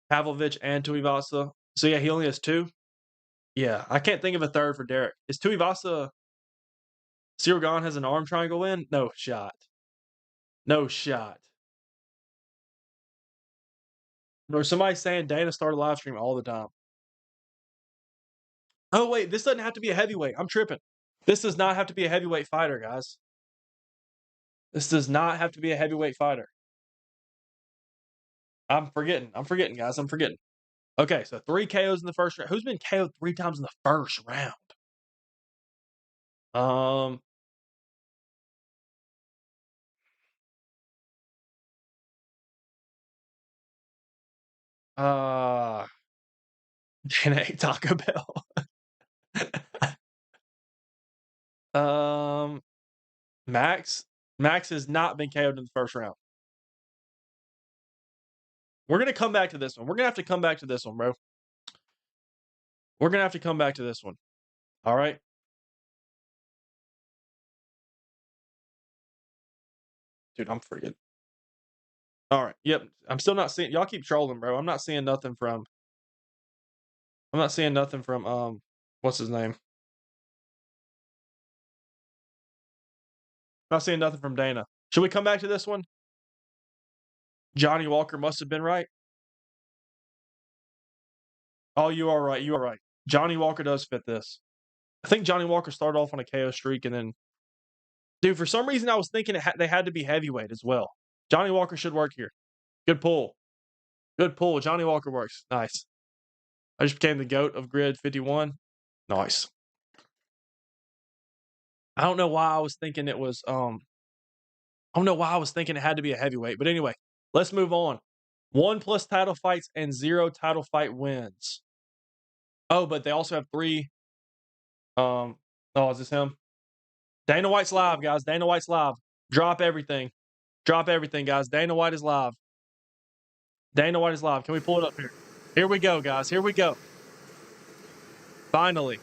Pavlovich and Tuivasa. So yeah, he only has 2. Yeah, I can't think of a third for Derek. Is Tuivasa Cyril Gahn has an arm triangle win? No shot. No shot. Or somebody saying Dana started live stream all the time. Oh wait, this doesn't have to be a heavyweight. I'm tripping. This does not have to be a heavyweight fighter, guys. This does not have to be a heavyweight fighter. I'm forgetting, guys. I'm forgetting. Okay, so 3 KOs in the first round. Who's been KO'd 3 times in the first round? Dana ate Taco Bell. Max has not been KO'd in the first round. We're gonna come back to this one. We're gonna have to come back to this one, bro. We're gonna have to come back to this one. All right. Dude, I'm forgetting. All right. Yep. I'm still not seeing y'all keep trolling, bro. I'm not seeing nothing from what's his name? Not seeing nothing from Dana. Should we come back to this one? Johnny Walker must have been right. Oh, you are right. You are right. Johnny Walker does fit this. I think Johnny Walker started off on a KO streak and then, dude, for some reason I was thinking they had to be heavyweight as well. Johnny Walker should work here. Good pull. Good pull. Johnny Walker works. Nice. I just became the GOAT of Grid 51. Nice. I don't know why I was thinking it was I don't know why I was thinking it had to be a heavyweight, but anyway, let's move on. 1+ title fights and 0 title fight wins. Oh, but they also have 3 is this him? Dana White's live, guys. Dana White's live. Drop everything. Drop everything, guys. Dana White is live. Dana White is live. Can we pull it up here? Here we go, guys. Here we go. Finally.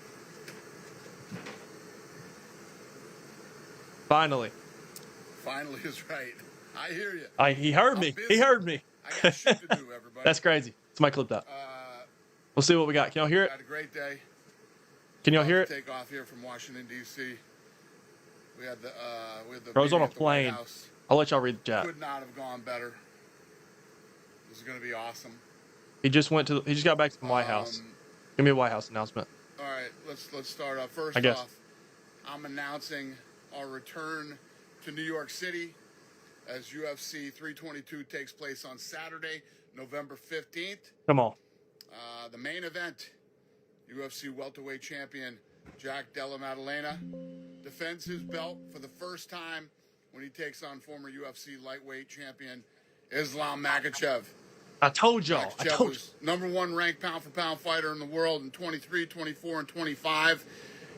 Finally is right. I hear you. He heard me. He heard me. I got shit to do, everybody. That's crazy. Somebody clip that. We'll see what we got. Can y'all hear it? Had a great day. Can y'all hear it? Take off here from Washington D.C. We had the I was on a plane. I'll let y'all read the chat. Could not have gone better. This is going to be awesome. He just got back from the White House. Give me a White House announcement. All right, let's start off. First off, I'm announcing our return to New York City as UFC 322 takes place on Saturday, November 15th. Come on. The main event, UFC welterweight champion Jack Della Maddalena defends his belt for the first time when he takes on former UFC lightweight champion Islam Makhachev. I told y'all. Makhachev was #1 ranked pound-for-pound fighter in the world in 23, 24, and 25.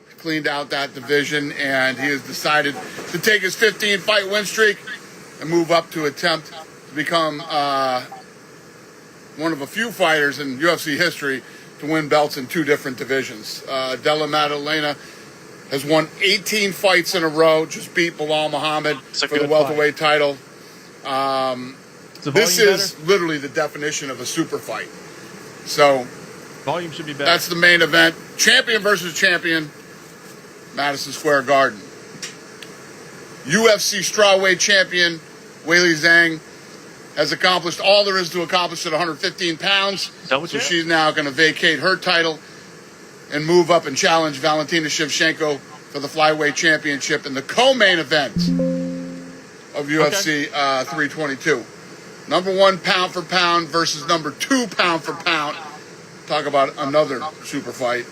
He cleaned out that division, and he has decided to take his 15-fight win streak and move up to attempt to become one of a few fighters in UFC history to win belts in 2 different divisions. Della Maddalena has won 18 fights in a row, just beat Bilal Muhammad for the welterweight title. This is literally the definition of a super fight. So volume should be better. That's the main event. Champion versus champion, Madison Square Garden. UFC strawweight champion Weili Zhang has accomplished all there is to accomplish at 115 pounds. So she's now going to vacate her title and move up and challenge Valentina Shevchenko for the flyweight championship in the co-main event of UFC 322. Number 1 pound for pound versus number 2 pound for pound. Talk about another super fight.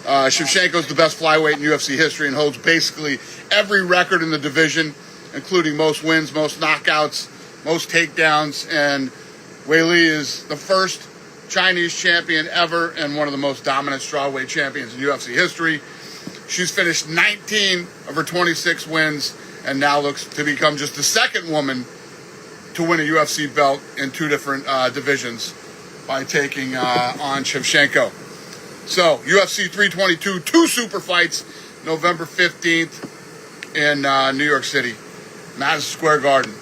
Shevchenko's the best flyweight in UFC history and holds basically every record in the division, including most wins, most knockouts, most takedowns, and Weili is the first Chinese champion ever and one of the most dominant strawweight champions in UFC history. She's finished 19 of her 26 wins and now looks to become just the second woman to win a UFC belt in 2 different divisions by taking on Shevchenko. So, UFC 322, 2 super fights, November 15th in New York City, Madison Square Garden.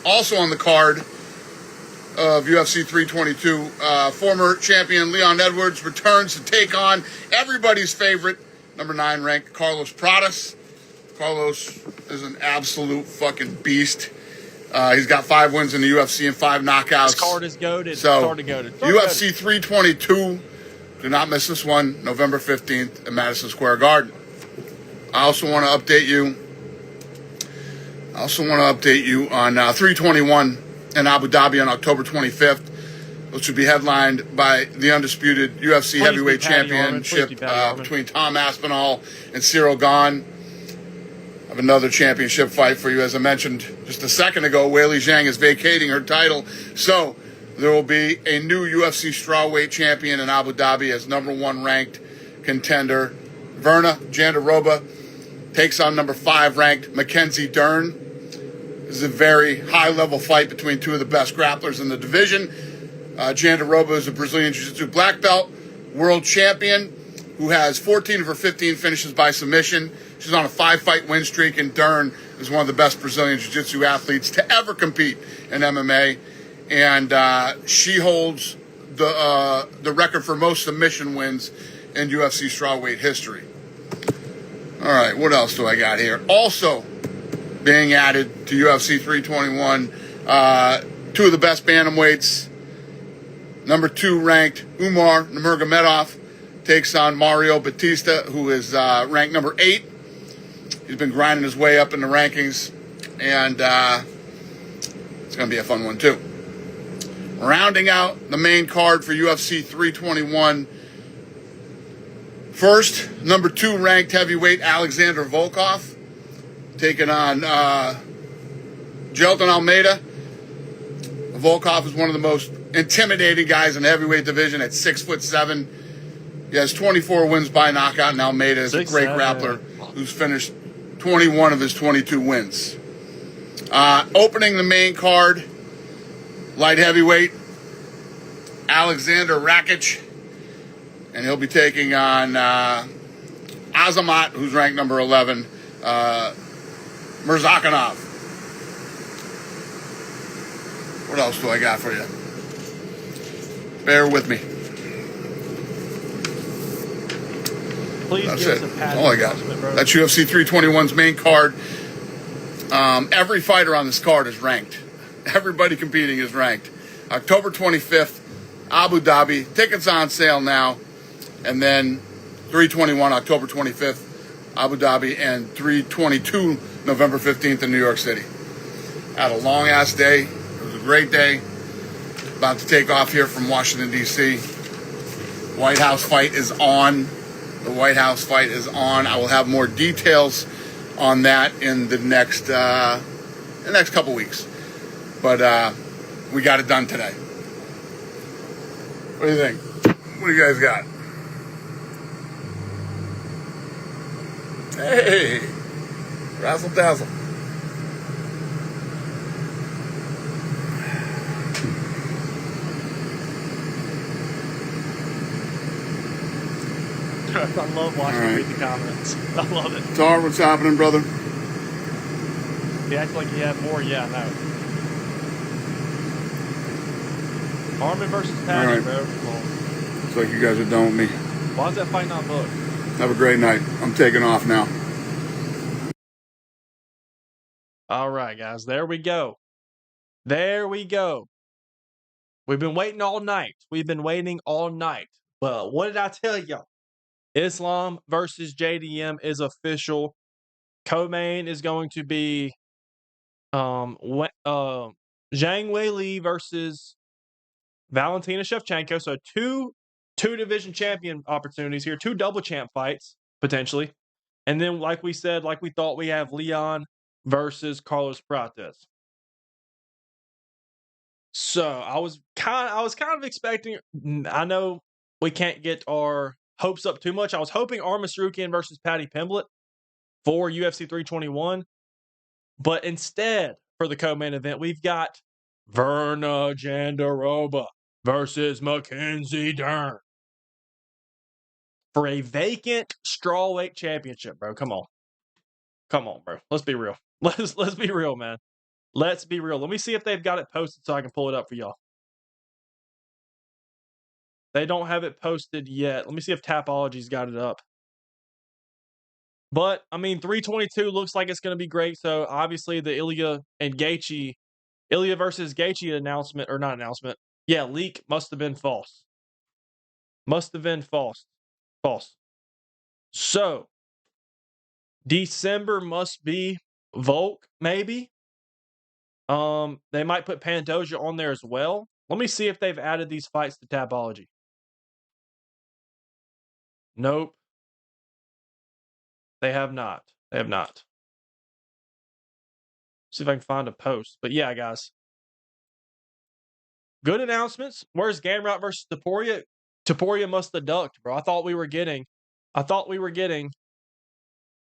Also on the card of UFC 322, former champion Leon Edwards returns to take on everybody's favorite, number 9 ranked Carlos Pradas. Carlos is an absolute fucking beast. He's got 5 wins in the UFC and 5 knockouts. This card is goated. So, UFC 322, do not miss this one, November 15th at Madison Square Garden. I also want to update you on 321 in Abu Dhabi on October 25th, which will be headlined by the undisputed UFC heavyweight championship between Tom Aspinall and Cyril Gane. I have another championship fight for you. As I mentioned just a second ago, Weili Zhang is vacating her title. So there will be a new UFC strawweight champion in Abu Dhabi as number 1 ranked contender. Verna Jandiroba takes on number 5 ranked Mackenzie Dern. This is a very high-level fight between 2 of the best grapplers in the division. Jandiroba is a Brazilian Jiu-Jitsu black belt, world champion, who has 14 of her 15 finishes by submission. She's on a 5-fight win streak, and Dern is one of the best Brazilian Jiu-Jitsu athletes to ever compete in MMA. And she holds the record for most submission wins in UFC strawweight history. All right, what else do I got here? Also being added to UFC 321, 2 of the best bantamweights. Number 2 ranked Umar Nurmagomedov takes on Mario Batista, who is ranked number 8. He's been grinding his way up in the rankings, and it's going to be a fun one too. Rounding out the main card for UFC 321, first, number 2 ranked heavyweight Alexander Volkov taking on Jelton Almeida. Volkov is one of the most intimidating guys in the heavyweight division at 6'7". He has 24 wins by knockout, and Almeida is a great grappler who's finished 21 of his 22 wins. Opening the main card, light heavyweight, Alexander Rakic, and he'll be taking on Azamat, who's ranked number 11, Murzakanov. What else do I got for you? Bear with me. Please That's give it. us a patent All I got. That's UFC 321's main card. Every fighter on this card is ranked. Everybody competing is ranked. October 25th, Abu Dhabi. Tickets on sale now. And then 321, October 25th, Abu Dhabi, and 322, November 15th in New York City. Had a long-ass day. It was a great day. About to take off here from Washington, D.C. White House fight is on. The White House fight is on. I will have more details on that in the next couple weeks. But we got it done today. What do you think? What do you guys got? Hey, razzle dazzle. I love watching you read the comments. I love it. Tar, what's happening, brother? He acts like he had more. Yeah, no. Armin versus Patty, right. bro. Come on. Looks like you guys are done with me. Why is that fight not booked? Have a great night. I'm taking off now. All right, guys. There we go. There we go. We've been waiting all night. We've been waiting all night. Well, what did I tell y'all? Islam versus JDM is official. Co-main is going to be Zhang Weili versus Valentina Shevchenko. So two division champion opportunities here, two double champ fights potentially. And then, like we said, like we thought, we have Leon versus Carlos Prates. So I was kind of expecting. I know we can't get our hopes up too much. I was hoping Arman Sarukian versus Paddy Pimblett for UFC 321, but instead, for the co-main event, we've got Verna Jandiroba versus Mackenzie Dern for a vacant strawweight championship, bro. Come on, bro. Let's be real. Let's be real, man. Let's be real. Let me see if they've got it posted so I can pull it up for y'all. They don't have it posted yet. Let me see if Tapology's got it up. But, I mean, 322 looks like it's going to be great. So, obviously, the Ilya versus Gaethje announcement, or not announcement. Yeah, leak must have been false. Must have been false. False. So, December must be Volk, maybe. They might put Pantoja on there as well. Let me see if they've added these fights to Tapology. Nope. They have not. They have not. See if I can find a post. But yeah, guys. Good announcements. Where's Gamrot versus Topuria? Topuria must have ducked, bro. I thought we were getting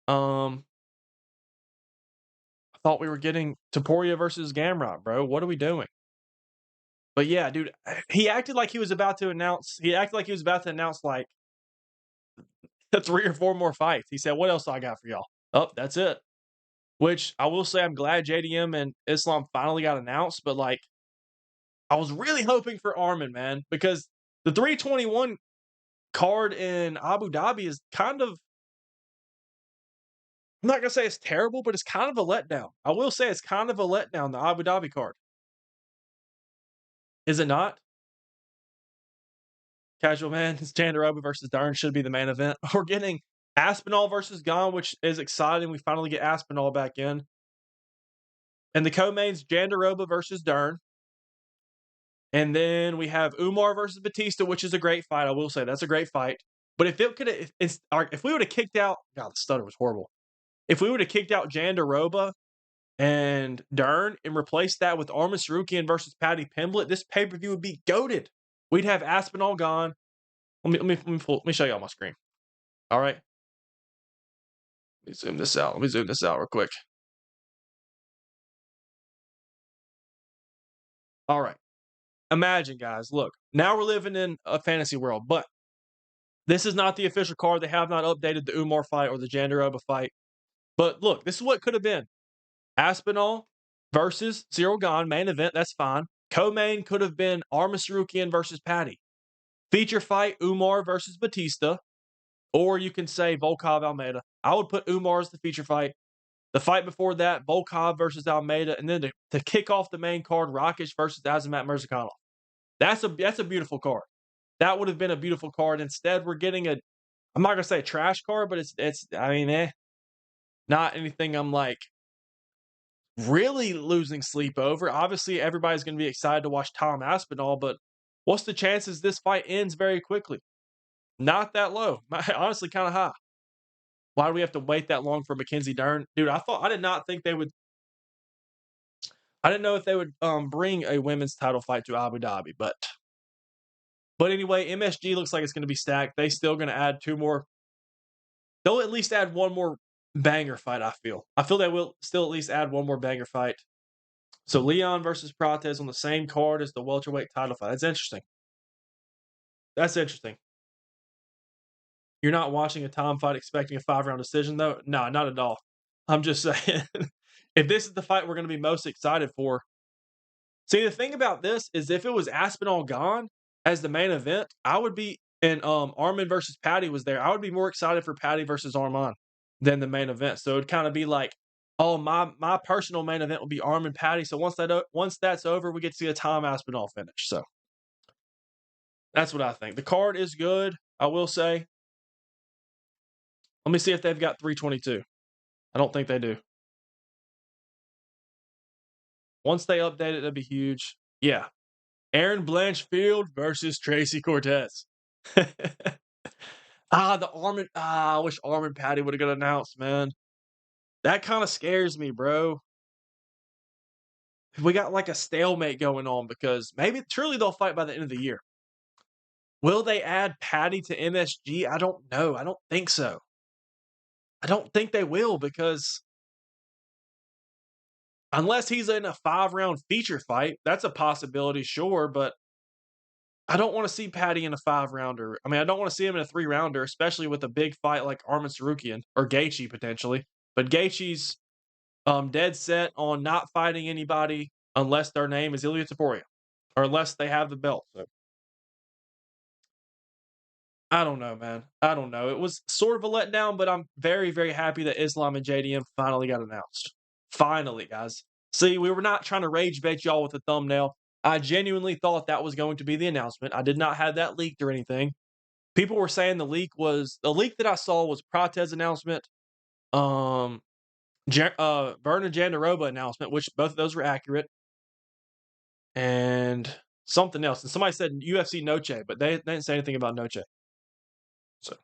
Topuria versus Gamrot, bro. What are we doing? But yeah, dude, he acted like he was about to announce like 3 or 4 more fights. He said, "What else I got for y'all?" Oh, that's it. Which I will say I'm glad JDM and Islam finally got announced, but like I was really hoping for Armin, man, because the 321 card in Abu Dhabi is kind of, I'm not going to say it's terrible, but it's kind of a letdown. I will say it's kind of a letdown, the Abu Dhabi card. Is it not? Casual man, it's Jandiroba versus Dern should be the main event. We're getting Aspinall versus Gane, which is exciting. We finally get Aspinall back in. And the co-mains, Jandiroba versus Dern. And then we have Umar versus Batista, which is a great fight. I will say that's a great fight. But if we would have kicked out, God, the stutter was horrible. If we would have kicked out Jandiroba and Dern and replaced that with Arman Sarukian versus Paddy Pimblett, this pay-per-view would be goated. We'd have Aspinall gone. Let me show you on my screen. All right. Let me zoom this out. Real quick. All right. Imagine, guys, look, now we're living in a fantasy world, but this is not the official card. They have not updated the Umar fight or the Jandiroba fight. But look, this is what could have been. Aspinall versus Cyril Gane, main event, that's fine. Co-main could have been Arman Sarukian versus Paddy. Feature fight, Umar versus Batista. Or you can say Volkov Almeida. I would put Umar as the feature fight. The fight before that, Volkov versus Almeida. And then to kick off the main card, Rakic versus Azamat Mirzakhanov. That's a beautiful card. That would have been a beautiful card. Instead, we're getting I'm not gonna say a trash card, but it's not anything I'm like really losing sleep over. Obviously, everybody's gonna be excited to watch Tom Aspinall, but what's the chances this fight ends very quickly? Not that low. Honestly, kind of high. Why do we have to wait that long for Mackenzie Dern? Dude, I did not think they would. I didn't know if they would bring a women's title fight to Abu Dhabi, but anyway, MSG looks like it's going to be stacked. They still going to add 2 more. They'll at least add 1 more banger fight, I feel. They will still at least add 1 more banger fight. So Leon versus Prates on the same card as the welterweight title fight. That's interesting. You're not watching a time fight expecting a 5-round decision, though? No, not at all. I'm just saying, if this is the fight we're gonna be most excited for. See, the thing about this is if it was Aspinall Gone as the main event, I would be and, Arman versus Patty was there, I would be more excited for Patty versus Arman than the main event. So it'd kinda be like, oh, my personal main event would be Arman Patty. So once that's over, we get to see a Tom Aspinall finish. So that's what I think. The card is good, I will say. Let me see if they've got 322. I don't think they do. Once they update it, that'd be huge. Yeah. Aaron Blanchfield versus Tracy Cortez. I wish Armin Patty would have got announced, man. That kind of scares me, bro. We got like a stalemate going on because maybe truly they'll fight by the end of the year. Will they add Patty to MSG? I don't know. I don't think so. I don't think they will because unless he's in a 5-round feature fight, that's a possibility, sure, but I don't wanna see Patty in a 5-rounder. I mean, I don't wanna see him in a 3-rounder, especially with a big fight like Arman Tsarukyan or Gaethje potentially. But Gaethje's, dead set on not fighting anybody unless their name is Ilya Taporia or unless they have the belt, so I don't know, man. I don't know. It was sort of a letdown, but I'm very, very happy that Islam and JDM finally got announced. Finally, guys. See, we were not trying to rage bait y'all with a thumbnail. I genuinely thought that was going to be the announcement. I did not have that leaked or anything. People were saying the leak that I saw was Pratez announcement, um, Vernon Jandaroba announcement, which both of those were accurate, and something else. And somebody said UFC Noche, but they didn't say anything about Noche. So,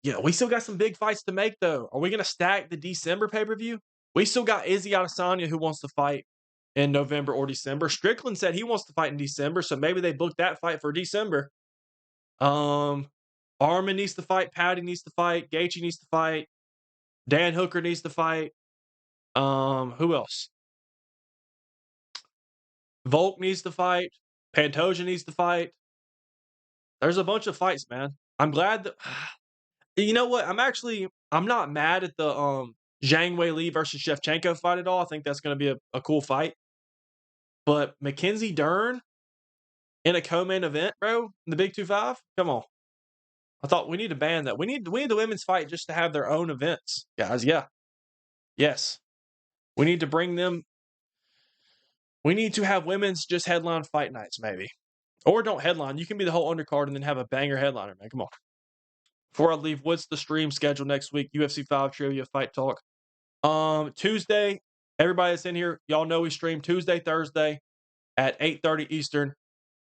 yeah, we still got some big fights to make, though. Are we going to stack the December pay per view? We still got Izzy Adesanya who wants to fight in November or December. Strickland said he wants to fight in December, so maybe they booked that fight for December. Arman needs to fight, Patty needs to fight, Gaethje needs to fight, Dan Hooker needs to fight. Who else? Volk needs to fight, Pantoja needs to fight. There's a bunch of fights, man. I'm glad that you know what? I'm not mad at the Zhang Wei Li versus Shevchenko fight at all. I think that's gonna be a cool fight. But Mackenzie Dern in a co-main event, bro, in the Big 2-5? Come on. I thought we need to ban that. We need the women's fight just to have their own events, guys. Yeah. Yes. We need to bring them. We need to have women's just headline fight nights, maybe. Or don't headline. You can be the whole undercard and then have a banger headliner, man. Come on. Before I leave, what's the stream schedule next week? UFC 5 Trivia Fight Talk. Tuesday, everybody that's in here, y'all know we stream Tuesday, Thursday at 8:30 Eastern.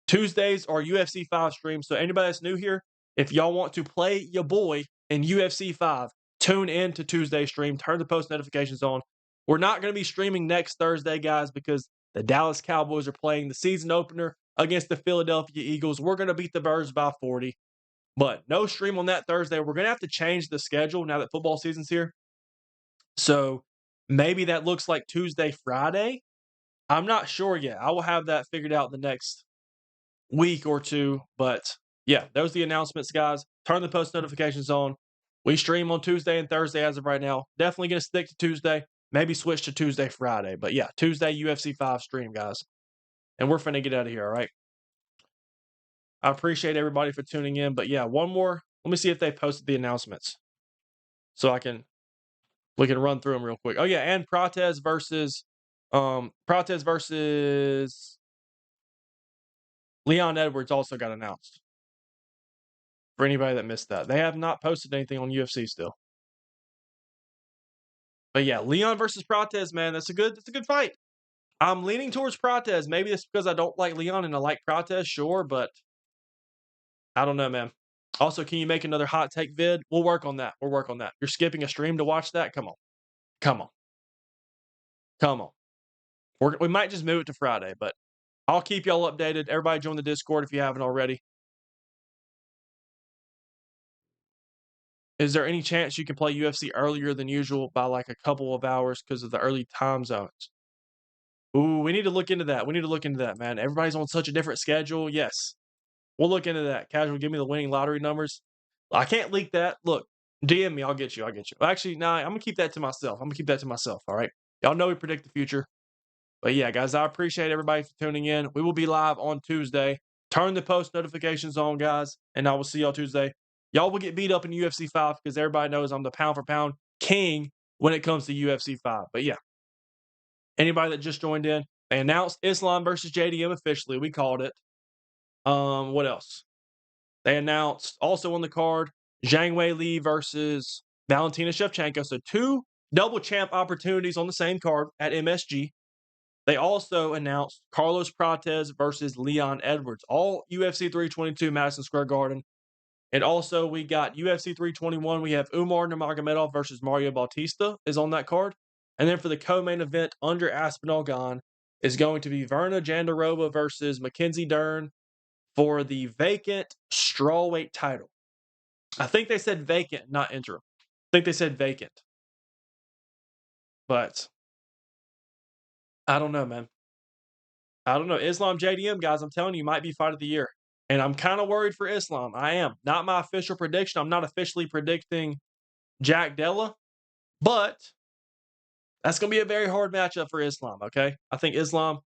Tuesdays are UFC 5 streams. So anybody that's new here, if y'all want to play your boy in UFC 5, tune in to Tuesday stream. Turn the post notifications on. We're not going to be streaming next Thursday, guys, because the Dallas Cowboys are playing the season opener against the Philadelphia Eagles. We're going to beat the Birds by 40. But no stream on that Thursday. We're going to have to change the schedule now that football season's here. So maybe that looks like Tuesday, Friday. I'm not sure yet. I will have that figured out the next week or two. But yeah, those are the announcements, guys. Turn the post notifications on. We stream on Tuesday and Thursday as of right now. Definitely going to stick to Tuesday. Maybe switch to Tuesday, Friday. But yeah, Tuesday UFC 5 stream, guys. And we're finna get out of here, all right? I appreciate everybody for tuning in. But yeah, one more. Let me see if they posted the announcements. So we can run through them real quick. Oh yeah, and Pratez versus Leon Edwards also got announced. For anybody that missed that. They have not posted anything on UFC still. But yeah, Leon versus Pratez, man, that's a good fight. I'm leaning towards Pratez. Maybe it's because I don't like Leon and I like Pratez, sure, but I don't know, man. Also, can you make another hot take vid? We'll work on that. You're skipping a stream to watch that? Come on. We might just move it to Friday, but I'll keep y'all updated. Everybody join the Discord if you haven't already. Is there any chance you can play UFC earlier than usual by like a couple of hours because of the early time zones? Ooh, we need to look into that. Man. Everybody's on such a different schedule. Yes. We'll look into that. Casual, give me the winning lottery numbers. I can't leak that. Look, DM me. I'll get you. Actually, nah, I'm going to keep that to myself. All right. Y'all know we predict the future. But yeah, guys, I appreciate everybody for tuning in. We will be live on Tuesday. Turn the post notifications on, guys, and I will see y'all Tuesday. Y'all will get beat up in UFC 5 because everybody knows I'm the pound for pound king when it comes to UFC 5. But yeah, anybody that just joined in, they announced Islam versus JDM officially. We called it. What else? They announced also on the card Zhang Wei Li versus Valentina Shevchenko. So 2 double champ opportunities on the same card at MSG. They also announced Carlos Prates versus Leon Edwards, all UFC 322 Madison Square Garden. And also we got UFC 321. We have Umar Nurmagomedov versus Mario Bautista is on that card. And then for the co-main event under Aspinall Gone is going to be Verna Jandarova versus Mackenzie Dern for the vacant strawweight title. I think they said vacant, not interim. I think they said vacant. But I don't know, man. I don't know. Islam JDM, guys, I'm telling you, might be fight of the year. And I'm kind of worried for Islam. I am. Not my official prediction. I'm not officially predicting Jack Della, but that's going to be a very hard matchup for Islam, okay? I think Islam,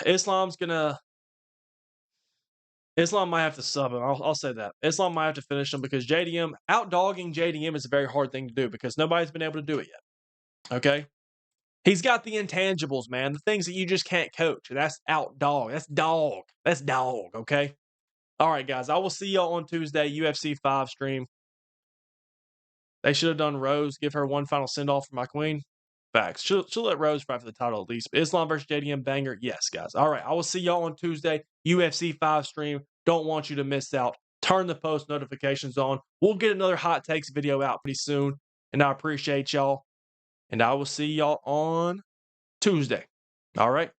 Islam's going to, Islam might have to sub him. I'll say that. Islam might have to finish him because JDM, outdogging JDM is a very hard thing to do because nobody's been able to do it yet, okay? He's got the intangibles, man. The things that you just can't coach. That's outdog. That's dog. That's dog, okay? All right, guys. I will see y'all on Tuesday, UFC 5 stream. They should have done Rose. Give her one final send-off for my queen. Facts. She'll let Rose fight for the title at least. But Islam versus JDM banger. Yes, guys. All right. I will see y'all on Tuesday, UFC 5 stream. Don't want you to miss out. Turn the post notifications on. We'll get another hot takes video out pretty soon. And I appreciate y'all. And I will see y'all on Tuesday. All right.